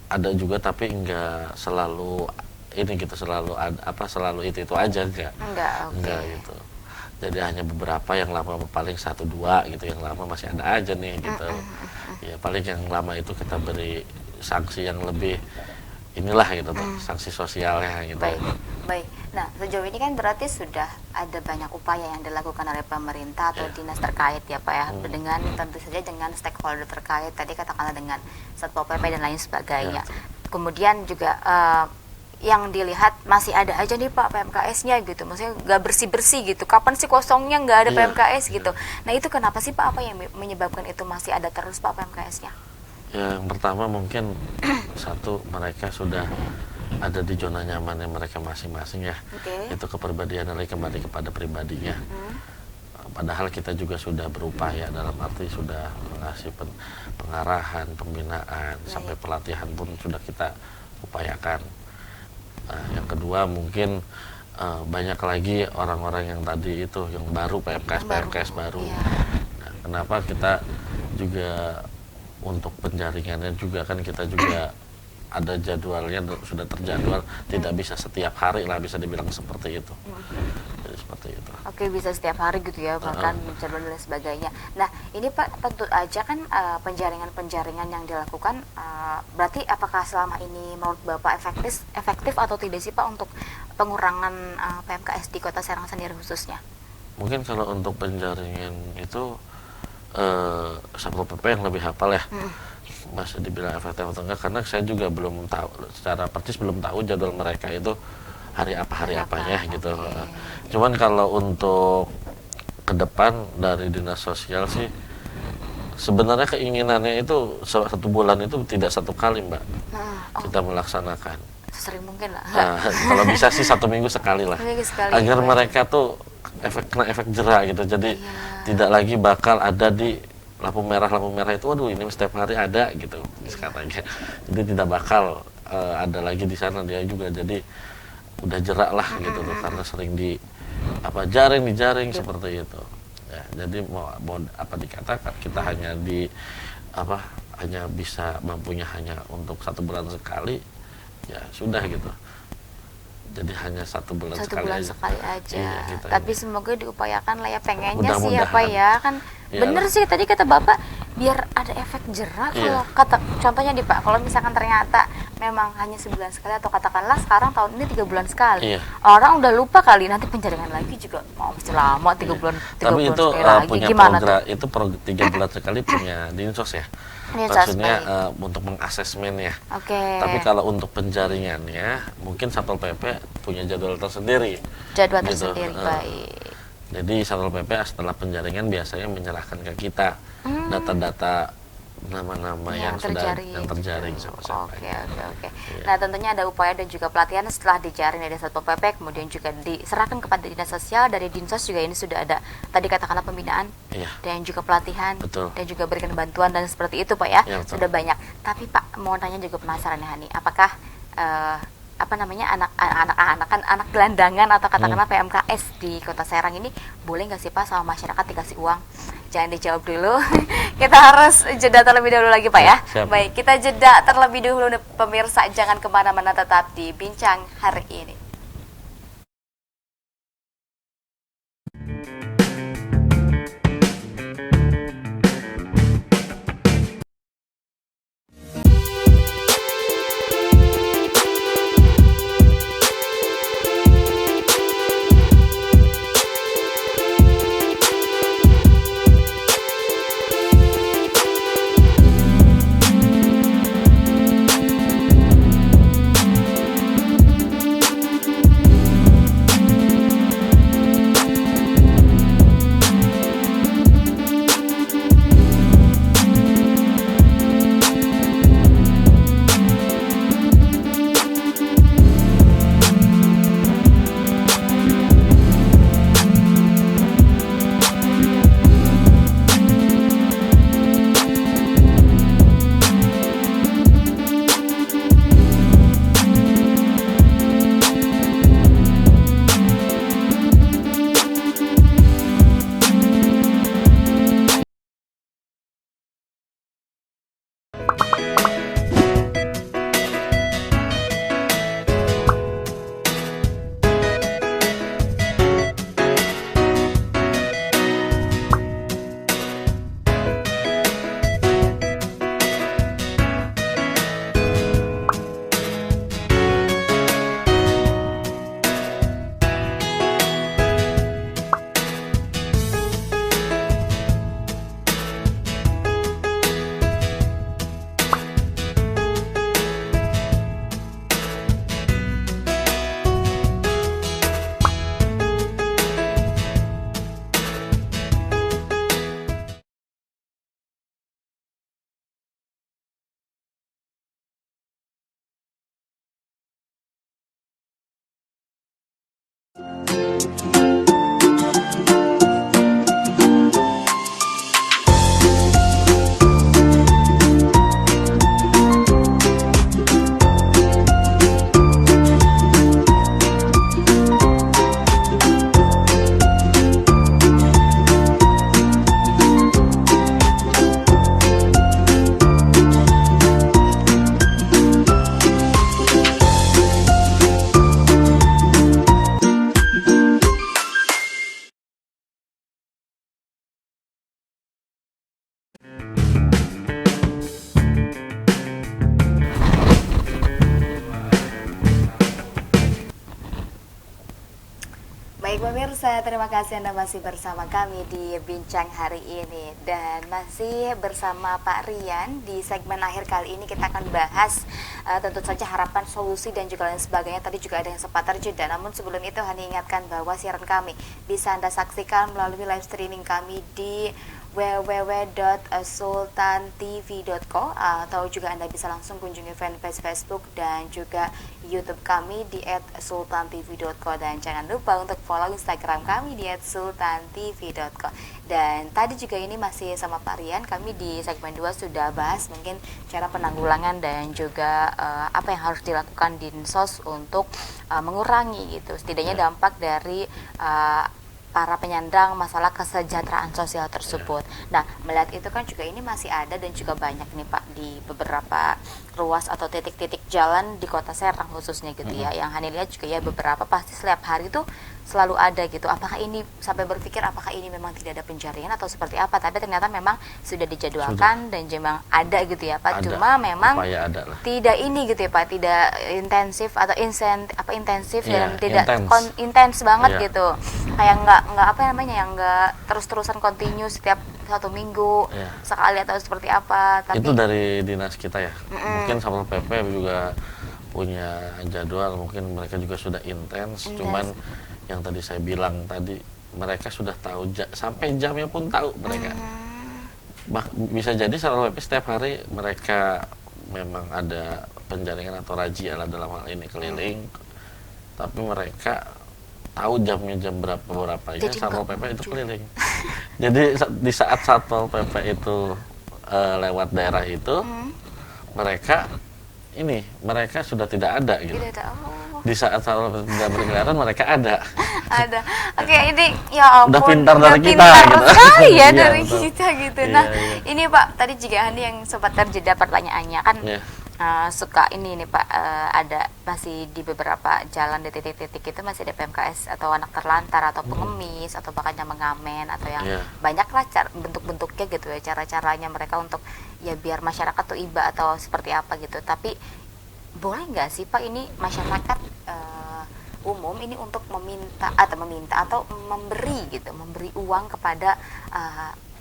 ada juga, tapi enggak selalu ini gitu, selalu itu aja enggak gitu. Jadi hanya beberapa yang lama, paling 1-2 gitu, yang lama masih ada aja nih gitu. Ya paling yang lama itu kita beri sanksi yang lebih inilah gitu tuh, sanksi sosialnya gitu. Baik. Nah, sejauh ini kan berarti sudah ada banyak upaya yang dilakukan oleh pemerintah atau dinas terkait ya Pak ya, dengan tentu saja dengan stakeholder terkait, tadi katakanlah dengan Satpol PP dan lain sebagainya. Kemudian juga yang dilihat masih ada aja nih Pak PMKS-nya gitu, maksudnya nggak bersih-bersih gitu. Kapan sih kosongnya nggak ada PMKS gitu? Nah itu kenapa sih Pak, apa yang menyebabkan itu masih ada terus Pak PMKS-nya? Yang pertama mungkin satu, mereka sudah ada di zona nyamannya mereka masing-masing ya. Itu kepribadian lagi kembali kepada pribadinya. Padahal kita juga sudah berupaya, dalam arti sudah mengasih pengarahan, pembinaan, sampai pelatihan pun sudah kita upayakan. Yang kedua mungkin banyak lagi orang-orang yang tadi itu yang baru PMKS baru. Nah, kenapa kita juga untuk penjaringannya juga kan kita juga ada jadwalnya, sudah terjadwal, tidak bisa setiap hari lah, bisa dibilang seperti itu. Jadi seperti itu. Oke, bisa setiap hari gitu ya, bahkan jadwal dan sebagainya. Nah ini Pak, tentu aja kan penjaringan yang dilakukan, berarti apakah selama ini menurut Bapak efektif atau tidak sih Pak untuk pengurangan PMKS di Kota Serang sendiri khususnya? Mungkin kalau untuk penjaringan itu Satpol PP yang lebih hafal ya. Masih dibilang efektif atau enggak, karena saya juga belum tahu secara persis, belum tahu jadwal mereka itu hari apanya gitu. Cuman kalau untuk ke depan dari Dinas Sosial sih sebenarnya keinginannya itu 1 bulan itu tidak 1 kali Mbak, kita melaksanakan sesering mungkin lah. Kalau bisa sih 1 minggu sekali lah, agar mereka tuh kena efek jerak gitu. Jadi tidak lagi bakal ada di lampu merah itu, waduh ini setiap hari ada gitu katanya. Jadi tidak bakal ada lagi di sana dia juga. Jadi udah jerak lah gitu tuh, karena sering di jaring seperti itu. Ya, jadi mau apa dikatakan, kita hanya hanya bisa mampunya hanya untuk 1 bulan sekali, ya sudah gitu. Jadi hanya 1 bulan sekali aja. Iya, tapi ini semoga diupayakan lah ya, pengennya sih mudah-mudahan. apa ya kan. Ya, Bener sih tadi kata Bapak, biar ada efek jerak. Kalau contohnya nih Pak, kalau misalkan ternyata memang hanya sebulan sekali, atau katakanlah sekarang tahun ini 3 bulan sekali, orang udah lupa kali, nanti penjaringan lagi juga masih lama 3 bulan. Tapi bulan itu lagi. punya Gimana program itu 3 bulan sekali punya Dinsos ya. Maksudnya untuk mengasesmen ya. Tapi kalau untuk penjaringannya mungkin Satpol PP punya jadwal tersendiri. Baik. Jadi Satpol PP setelah penjaringan biasanya menyerahkan ke kita data-data nama-nama yang terjaring sama siapa. Oke. Nah, tentunya ada upaya dan juga pelatihan setelah dijaring dari Satpol PP, kemudian juga diserahkan kepada Dinas Sosial. Dari Dinsos juga ini sudah ada tadi katakanlah pembinaan dan juga pelatihan. Betul. Dan juga berikan bantuan dan seperti itu Pak ya. Sudah banyak. Tapi Pak, mau tanya juga penasaran ya Hani, apakah anak gelandangan atau katakanlah PMKS di Kota Serang ini boleh nggak sih Pak sama masyarakat dikasih uang? Jangan dijawab dulu. Kita harus jeda terlebih dahulu lagi Pak ya. Siap. Baik, kita jeda terlebih dahulu pemirsa, jangan kemana-mana, tetap di Bincang Hari Ini. Baik pemirsa, terima kasih Anda masih bersama kami di Bincang Hari Ini. Dan masih bersama Pak Rian. Di segmen akhir kali ini kita akan bahas tentu saja harapan, solusi dan juga lain sebagainya. Tadi juga ada yang sempat terjeda, namun sebelum itu Hani ingatkan bahwa siaran kami bisa Anda saksikan melalui live streaming kami di www.sultantv.co, atau juga Anda bisa langsung kunjungi fanpage Facebook dan juga YouTube kami di @sultantv.co, dan jangan lupa untuk follow Instagram kami di @sultantv.co. Dan tadi juga ini masih sama Pak Rian, kami di segmen 2 sudah bahas mungkin cara penanggulangan dan juga apa yang harus dilakukan Dinsos untuk mengurangi gitu setidaknya dampak dari para penyandang masalah kesejahteraan sosial tersebut. Nah, melihat itu kan juga ini masih ada dan juga banyak nih Pak di beberapa ruas atau titik-titik jalan di Kota Serang khususnya gitu ya. Yang Hani lihat juga ya beberapa pasti setiap hari itu selalu ada gitu. Apakah ini sampai berpikir apakah ini memang tidak ada penjaringan atau seperti apa? Tapi ternyata memang sudah dijadwalkan dan memang ada gitu ya Pak. Ada, cuma memang tidak ini gitu ya Pak, tidak intensif atau intensif dan tidak intens banget gitu. Kayak nggak apa namanya yang nggak terus-terusan kontinu setiap 1 minggu sekali atau seperti apa. Tapi itu dari dinas kita ya. Mungkin Satpol PP juga punya jadwal, mungkin mereka juga sudah intens. Cuman yang tadi saya bilang tadi, mereka sudah tahu sampai jamnya pun tahu mereka. Bisa jadi Satpol PP setiap hari mereka memang ada penjaringan atau razia lah dalam hal ini keliling, tapi mereka tahu jamnya jam berapa ya Satpol PP itu keliling. Jadi di saat Satpol PP itu lewat daerah itu, mereka sudah tidak ada gitu. Di saat Satpol PP tidak berkeliaran mereka ada. Ada. Oke, ini ya ampun. Udah pintar dari kita gitu. Sekali ya Iya, dari betul. kita gitu. Nah, ini Pak, tadi juga Hani yang sempat terjeda pertanyaannya kan. Suka ini nih Pak, ada masih di beberapa jalan di titik-titik itu masih ada PMKS atau anak terlantar atau pengemis atau bahkan yang mengamen atau yang banyak lah bentuk-bentuknya gitu ya, cara-caranya mereka untuk ya biar masyarakat tuh iba atau seperti apa gitu. Tapi boleh nggak sih Pak ini masyarakat umum ini untuk meminta atau memberi uang kepada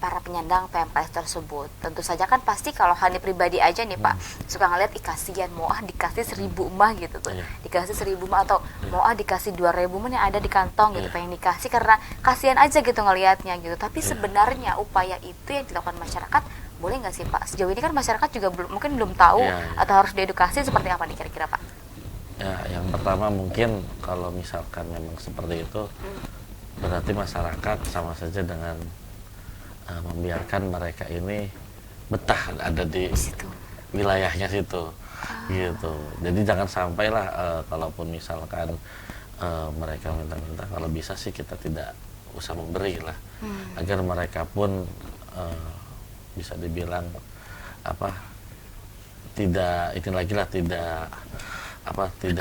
para penyandang PMKS tersebut? Tentu saja kan pasti kalau Hani pribadi aja nih Pak suka ngeliat kasihan, mau dikasih 1.000 mah gitu tuh, dikasih 1.000 mah atau mau dikasih 2.000 mah yang ada di kantong gitu, pengen dikasih karena kasihan aja gitu ngelihatnya gitu. Tapi sebenarnya upaya itu yang dilakukan masyarakat boleh nggak sih Pak? Sejauh ini kan masyarakat juga mungkin belum tahu atau harus diedukasi seperti apa nih kira-kira Pak? Ya, yang pertama mungkin kalau misalkan memang seperti itu, berarti masyarakat sama saja dengan membiarkan mereka ini betah ada di wilayahnya situ, gitu. Jadi jangan sampailah kalaupun misalkan mereka minta-minta, kalau bisa sih kita tidak usah memberi lah, agar mereka pun bisa dibilang tidak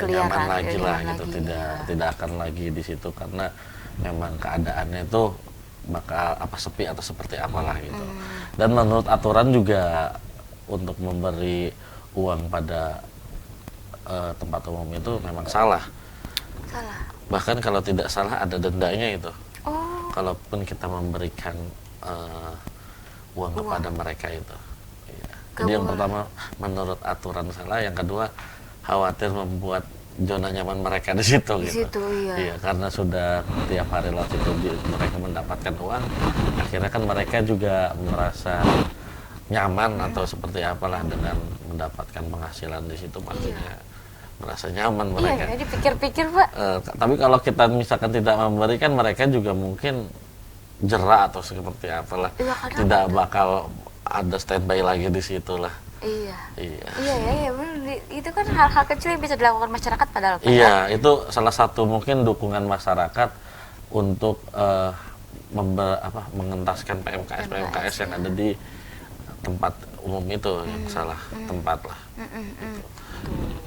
nyaman lagi lah gitu, tidak akan lagi di situ karena memang keadaannya itu bakal sepi atau seperti apalah gitu. Dan menurut aturan juga untuk memberi uang pada tempat umum itu memang salah. Bahkan kalau tidak salah ada dendanya itu. Kalaupun kita memberikan uang kepada mereka itu. Jadi yang pertama menurut aturan salah, yang kedua khawatir membuat zona nyaman mereka di situ gitu. Iya, karena sudah tiap hari lewat situ mereka mendapatkan uang, akhirnya kan mereka juga merasa nyaman atau seperti apalah dengan mendapatkan penghasilan di situ, pastinya merasa nyaman mereka. Iya, dipikir-pikir Pak. Tapi kalau kita misalkan tidak memberikan, mereka juga mungkin jera atau seperti apalah, tidak bakal ada standby lagi di situ lah. Iya, itu kan hal-hal kecil yang bisa dilakukan masyarakat padahal. Iya, itu salah satu mungkin dukungan masyarakat untuk mengentaskan PMKS yang ada di tempat umum itu, yang salah tempat lah.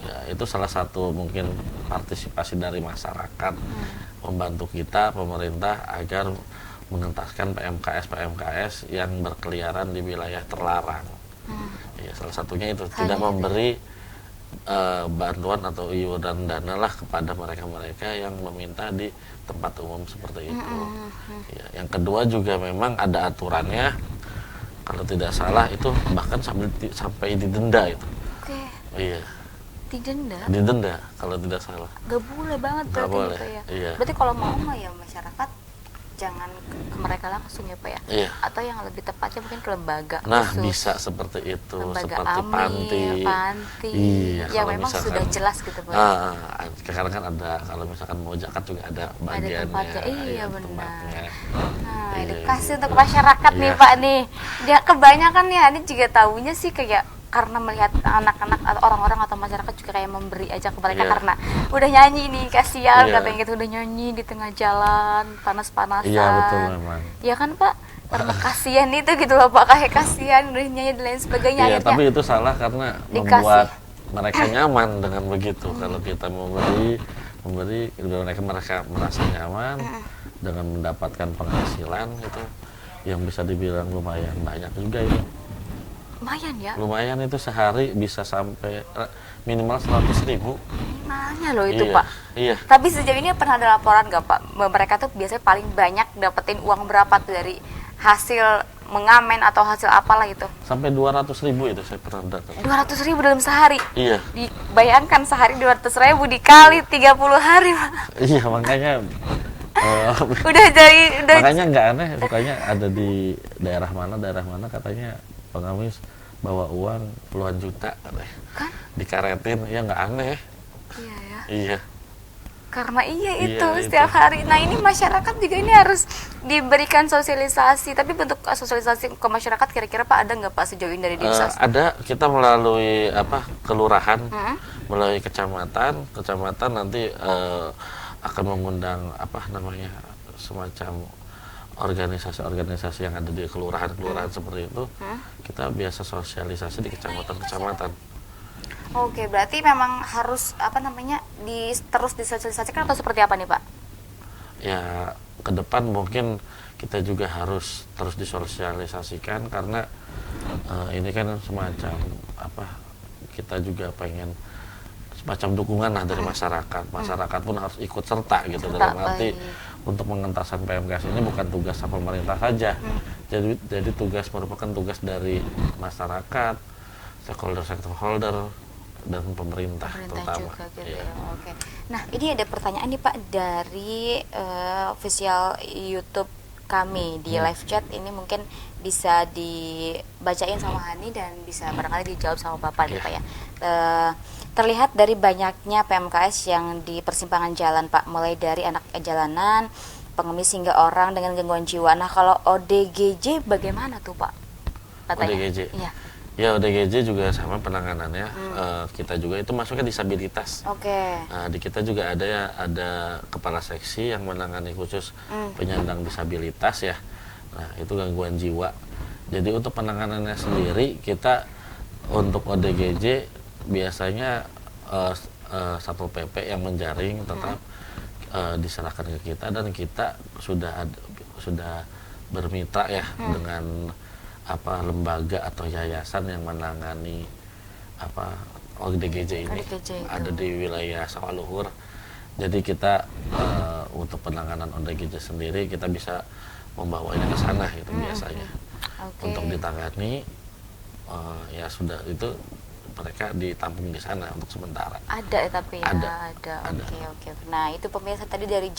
Ya, itu salah satu mungkin partisipasi dari masyarakat membantu kita pemerintah agar mengentaskan PMKS yang berkeliaran di wilayah terlarang. Ya, salah satunya itu tidak memberi bantuan atau iuran dana lah kepada mereka-mereka yang meminta di tempat umum seperti itu. Ya, yang kedua juga memang ada aturannya, kalau tidak salah itu bahkan sampai didenda itu. Iya. Didenda kalau tidak salah. Gak boleh banget berarti gitu ya. Berarti kalau mau ya masyarakat jangan ke mereka langsung ya Pak ya? Iya. Atau yang lebih tepatnya mungkin ke lembaga Nah, khusus. bisa seperti itu, Lembaga seperti panti. Iya, ya kalau memang misalkan, sudah jelas gitu Pak. Sekarang kan ada, kalau misalkan mau zakat juga ada bagiannya. tempatnya, iya, iya, benar. tempatnya. Nah, Iya, edukasi gitu. untuk masyarakat nih Iya. Pak nih. Dia kebanyakan nih ini juga tahunya sih kayak karena melihat anak-anak atau orang-orang atau masyarakat juga kayak memberi aja ke mereka Iya. karena udah nyanyi nih kasihan Iya. katanya gitu, udah nyanyi di tengah jalan panas-panasan. Iya, betul memang. Ya kan Pak, karena kasihan itu gitu loh Pak, kayak kasihan udah nyanyi dan lain sebagainya Iya, akhirnya tapi itu salah karena dikasih. membuat mereka nyaman dengan begitu. Kalau kita memberi mereka merasa nyaman dengan mendapatkan penghasilan itu yang bisa dibilang lumayan banyak juga itu. lumayan ya. Lumayan itu sehari bisa sampai minimal 100.000. Nanya loh itu Iya, Pak. Iya. Tapi sejauh ini pernah ada laporan nggak Pak? Mereka tuh biasanya paling banyak dapetin uang berapa tuh dari hasil mengamen atau hasil apalah itu? Sampai 200.000 itu saya pernah dapat. 200.000 dalam sehari. Iya. Dibayangkan sehari 200.000 dikali 30 hari Pak. Iya, makanya Udah makanya nggak aneh, pokoknya ada di daerah mana katanya pengamis bawa uang puluhan juta katanya. Kan? Dikaretin, ya nggak aneh. Iya ya. Iya. Karena Iya, itu itu. setiap hari. Nah ini masyarakat juga ini harus diberikan sosialisasi. Tapi bentuk sosialisasi ke masyarakat kira-kira Pak ada nggak Pak sejauh ini dari desa? Ada, kita melalui kelurahan, melalui kecamatan nanti akan mengundang semacam organisasi yang ada di kelurahan seperti itu. Kita biasa sosialisasi di kecamatan. Oke, berarti memang harus terus disosialisasikan atau seperti apa nih Pak? Ya, ke depan mungkin kita juga harus terus disosialisasikan karena ini kan semacam kita juga pengen semacam dukungan lah dari masyarakat pun harus ikut serta gitu, dalam arti untuk pengentasan PMKS ini bukan tugas pemerintah saja. Jadi merupakan tugas dari masyarakat, stakeholder dan pemerintah terutama. Juga gitu Iya. ya. Oke. Nah, ini ada pertanyaan nih Pak dari official YouTube kami di live chat, ini mungkin bisa dibacain sama Hani dan bisa barangkali dijawab sama Bapak nih Pak ya. Terlihat dari banyaknya PMKS yang di persimpangan jalan Pak, mulai dari anak jalanan, pengemis hingga orang dengan gangguan jiwa. Nah, kalau ODGJ bagaimana tuh Pak? Katanya. ODGJ? Iya. Ya, ODGJ juga sama penanganannya. Kita juga itu masuknya disabilitas. Oke. Di kita juga ada kepala seksi yang menangani khusus penyandang disabilitas ya. Nah, itu gangguan jiwa. Jadi untuk penanganannya sendiri kita untuk ODGJ biasanya Satpol PP yang menjaring tetap diserahkan ke kita, dan kita sudah bermitra ya dengan lembaga atau yayasan yang menangani ODGJ ini. Ada di wilayah Sawaluhur. Jadi kita untuk penanganan ODGJ sendiri kita bisa membawanya ke sana gitu biasanya. Okay. Untuk ditangani ya sudah itu mereka ditampung di sana untuk sementara. Ada ya tapi ya ada. Oke. Nah, itu pemirsa tadi dari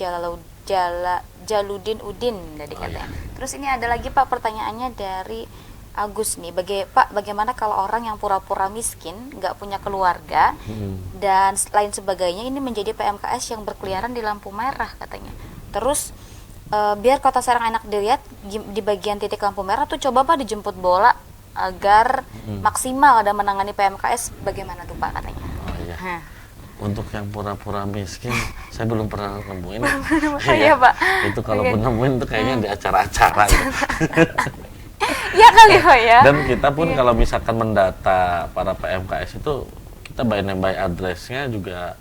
Jaludin Udin dari katanya. Terus ini ada lagi Pak pertanyaannya dari Agus nih. Pak, bagaimana kalau orang yang pura-pura miskin, nggak punya keluarga dan lain sebagainya, ini menjadi PMKS yang berkeliaran di lampu merah katanya. Terus biar Kota Serang enak dilihat di bagian titik lampu merah tuh coba Pak dijemput bola agar maksimal dan menangani PMKS, bagaimana tuh Pak katanya? Oh iya. Untuk yang pura-pura miskin, saya belum pernah nemuin. Iya Pak. Itu kalau nemuin itu kayaknya di acara-acara. Gitu. Ya kali Pak ya. Dan kita pun kalau misalkan mendata para PMKS itu, kita by name by address-nya juga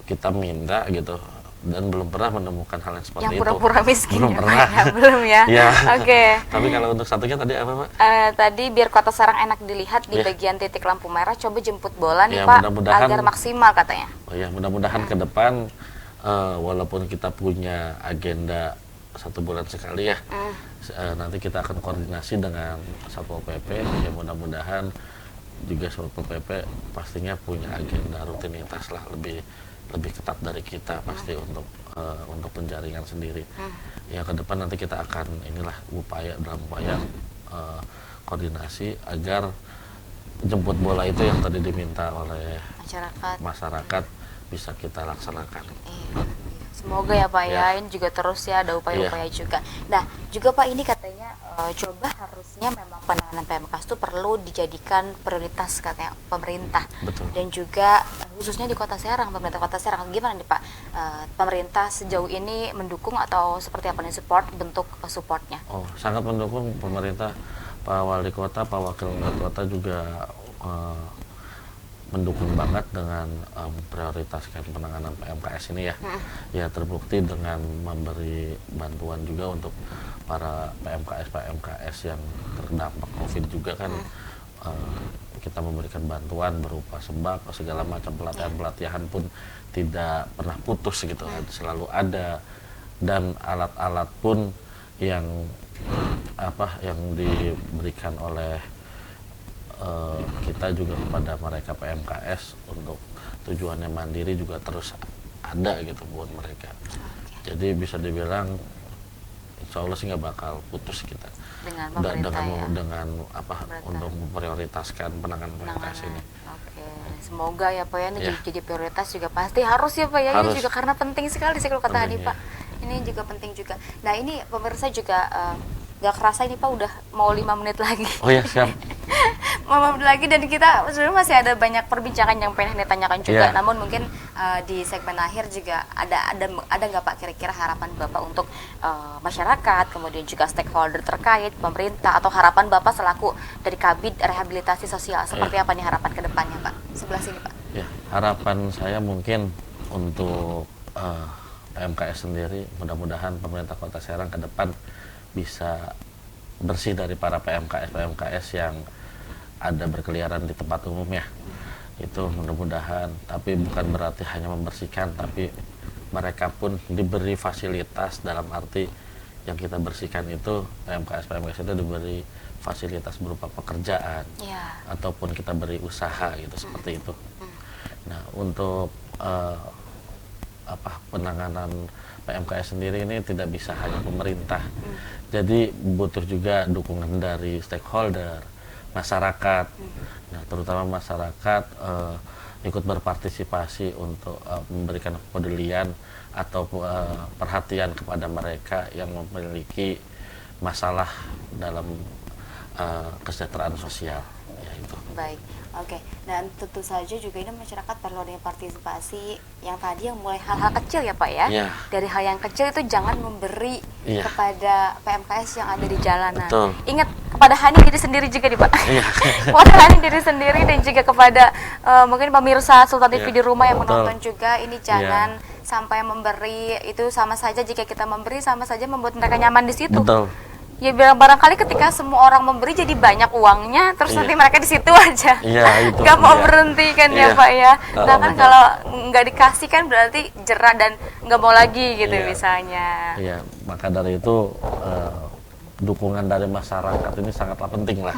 kita minta gitu. Dan belum pernah menemukan hal yang seperti itu. Yang pura-pura miskin belum ya, pernah. Pak, ya? Belum ya. Ya. Oke. Tapi kalau untuk satunya tadi apa Pak? Tadi biar Kota Serang enak dilihat di bagian titik lampu merah, coba jemput bola nih Ya, Pak mudah-mudahan, agar maksimal katanya. Oh ya, mudah-mudahan ke depan walaupun kita punya agenda 1 bulan sekali ya, nanti kita akan koordinasi dengan Satpol PP ya, mudah-mudahan juga Satpol PP pastinya punya agenda rutinitas lah, lebih ketat dari kita pasti untuk penjaringan sendiri. Ya ke depan nanti kita akan upaya koordinasi agar jemput bola itu yang tadi diminta oleh masyarakat bisa kita laksanakan. Semoga ya Pak ya, ini juga terus ya ada upaya-upaya juga. Nah juga Pak, ini katanya coba harusnya memang penanganan PMKS itu perlu dijadikan prioritas katanya pemerintah. Betul. Dan juga khususnya di Kota Serang, pemerintah Kota Serang, gimana nih Pak, pemerintah sejauh ini mendukung atau seperti apa nih bentuk supportnya? Oh, sangat mendukung pemerintah. Pak Wali Kota, Pak Wakil Wali Kota juga mendukung banget dengan prioritaskan penanganan PMKS ini ya. Ya terbukti dengan memberi bantuan juga untuk para PMKS yang terdampak COVID juga kan. Kita memberikan bantuan berupa sembako, segala macam pelatihan pun tidak pernah putus gitu, selalu ada, dan alat-alat pun yang diberikan oleh kita juga kepada mereka PMKS untuk tujuannya mandiri juga terus ada gitu buat mereka. Jadi bisa dibilang insya Allah sih nggak bakal putus kita dengan untuk memprioritaskan penanganan PMKS ini. Semoga ya Pak ya, ini jadi prioritas juga pasti harus ya Pak ya, ini juga karena penting sekali sih kalau kata Hani Pak. Ini juga penting juga. Nah ini pemirsa juga gak kerasa ini Pak udah mau 5 menit lagi. Oh ya, siap. 5 menit lagi, dan kita sebenarnya masih ada banyak perbincangan yang pengen ditanyakan juga. Namun mungkin di segmen akhir juga ada nggak Pak kira-kira harapan Bapak untuk masyarakat, kemudian juga stakeholder terkait, pemerintah, atau harapan Bapak selaku dari Kabid Rehabilitasi Sosial, seperti apa nih harapan ke depannya Pak? Sebelah sini Pak. Ya, harapan saya mungkin untuk PMKS sendiri, mudah-mudahan pemerintah Kota Serang ke depan bisa bersih dari para PMKS yang ada berkeliaran di tempat umum ya. Itu mudah-mudahan, tapi bukan berarti hanya membersihkan, tapi mereka pun diberi fasilitas, dalam arti yang kita bersihkan itu PMKS itu diberi fasilitas berupa pekerjaan ataupun kita beri usaha gitu, seperti itu. Nah untuk penanganan PMKS sendiri ini tidak bisa hanya pemerintah, jadi butuh juga dukungan dari stakeholder, masyarakat. Nah terutama masyarakat ikut berpartisipasi untuk memberikan kepedulian atau perhatian kepada mereka yang memiliki masalah dalam kesejahteraan sosial. Ya, itu. Baik. Oke, dan tentu saja juga ini masyarakat perlu ada partisipasi yang tadi yang mulai hal-hal kecil ya Pak ya. Dari hal yang kecil itu jangan memberi kepada PMKS yang ada di jalanan. Betul. Ingat kepada Hani diri sendiri juga nih Pak. Kepada Hani diri sendiri dan juga kepada mungkin pemirsa Sultan TV di rumah yang menonton juga, ini jangan sampai memberi itu, sama saja jika kita memberi sama saja membuat mereka nyaman di situ. Betul. Ya barangkali ketika semua orang memberi jadi banyak uangnya, terus nanti mereka di situ aja, nggak mau berhenti kan ya Pak ya. Nah kan kalau nggak dikasih kan berarti jerah dan nggak mau lagi gitu misalnya. Iya, maka dari itu dukungan dari masyarakat ini sangatlah penting lah.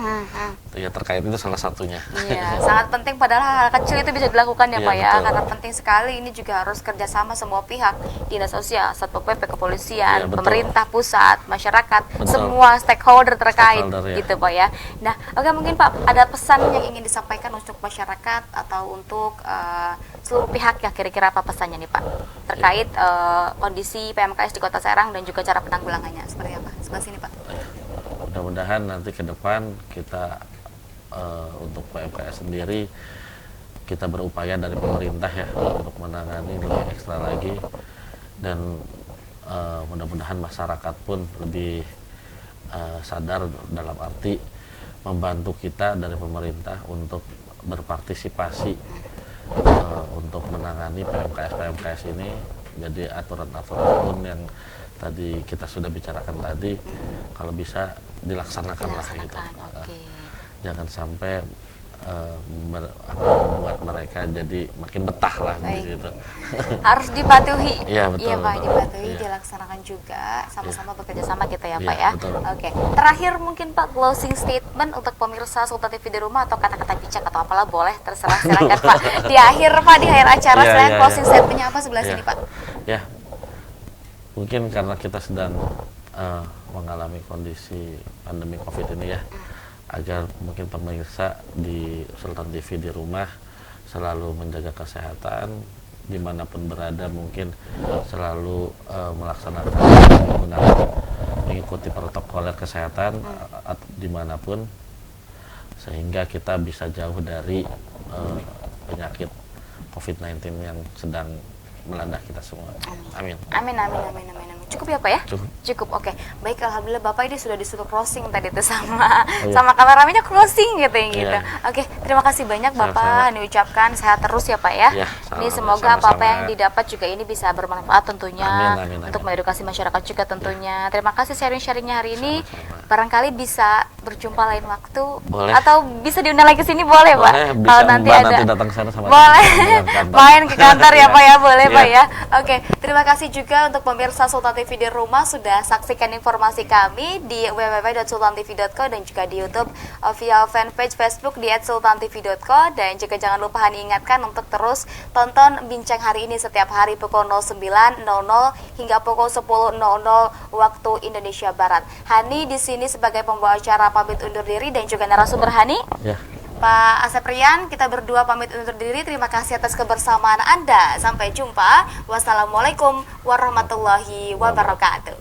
Ya terkait itu salah satunya. Iya, sangat penting, padahal hal kecil itu bisa dilakukan ya Pak ya, karena penting sekali. Ini juga harus kerjasama semua pihak, dinas sosial, Satpol PP, kepolisian, pemerintah pusat, masyarakat, semua stakeholder terkait gitu Pak ya. Nah, oke, mungkin Pak ada pesan yang ingin disampaikan untuk masyarakat atau untuk seluruh pihak ya, kira-kira apa pesannya nih Pak terkait kondisi PMKS di Kota Serang dan juga cara penanggulangannya seperti apa? Sebelah sini Pak. Mudah-mudahan nanti ke depan kita untuk PMKS sendiri kita berupaya dari pemerintah ya untuk menangani lebih ekstra lagi, dan mudah-mudahan masyarakat pun lebih sadar dalam arti membantu kita dari pemerintah untuk berpartisipasi untuk menangani PMKS ini. Jadi aturan-aturan pun yang tadi kita sudah bicarakan tadi, kalau bisa dilaksanakan lah gitu. Jangan sampai membuat mereka jadi makin betah lah di situ. Harus dipatuhi. Iya betul. Iya Pak, betul. dipatuhi, Iya. dilaksanakan juga, sama-sama bekerja sama kita ya Iya, Pak ya. betul. Oke, terakhir mungkin Pak closing statement untuk pemirsa Sultan TV di rumah atau kata-kata bijak atau apalah boleh terserah silakan Pak. Di akhir Pak, di akhir acara Iya, saya iya, closing iya. statementnya apa sebelah Iya. sini Pak? Ya, mungkin karena kita sedang mengalami kondisi pandemi COVID ini ya, agar mungkin pemirsa di Sultan TV di rumah selalu menjaga kesehatan, dimanapun berada mungkin selalu melaksanakan mengikuti protokol kesehatan dimanapun, sehingga kita bisa jauh dari penyakit COVID-19 yang sedang melanda kita semua. Amin. Amin, amin, amin, amin, amin. Cukup ya Pak ya? Cukup. Oke. Baik, alhamdulillah Bapak ini sudah disuruh closing tadi tuh sama Oh, iya. sama kameramennya closing gitu ya gitu. Iya. Oke, terima kasih banyak Bapak. Sama-sama. Ini ucapkan sehat terus ya Pak ya. Iya, Ini sama-sama. semoga apa-apa yang didapat juga ini bisa bermanfaat tentunya Amin, amin, untuk amin. mengedukasi masyarakat juga tentunya. Terima kasih sharing-sharingnya hari ini. Sama-sama. Barangkali bisa berjumpa lain waktu Boleh. atau bisa diundang lagi ke sini boleh Pak. Boleh, bisa Kalau nanti Mbak ada nanti datang ke sana sama boleh teman-teman kantor. main ke kantor ya Pak ya, boleh Iya. Pak ya. Oke, terima kasih juga untuk pemirsa Sultan TV di rumah sudah saksikan informasi kami di www.sultantv.co dan juga di YouTube via fanpage Facebook di @sultantv.co, dan juga jangan lupa Hani ingatkan untuk terus tonton bincang hari ini setiap hari pukul 09.00 hingga pukul 10.00 waktu Indonesia Barat. Hani di sini sebagai pembawa acara pamit undur diri dan juga narasumber Hani. Ya. Pak Asep Rian, kita berdua pamit undur diri. Terima kasih atas kebersamaan Anda. Sampai jumpa. Wassalamualaikum warahmatullahi wabarakatuh.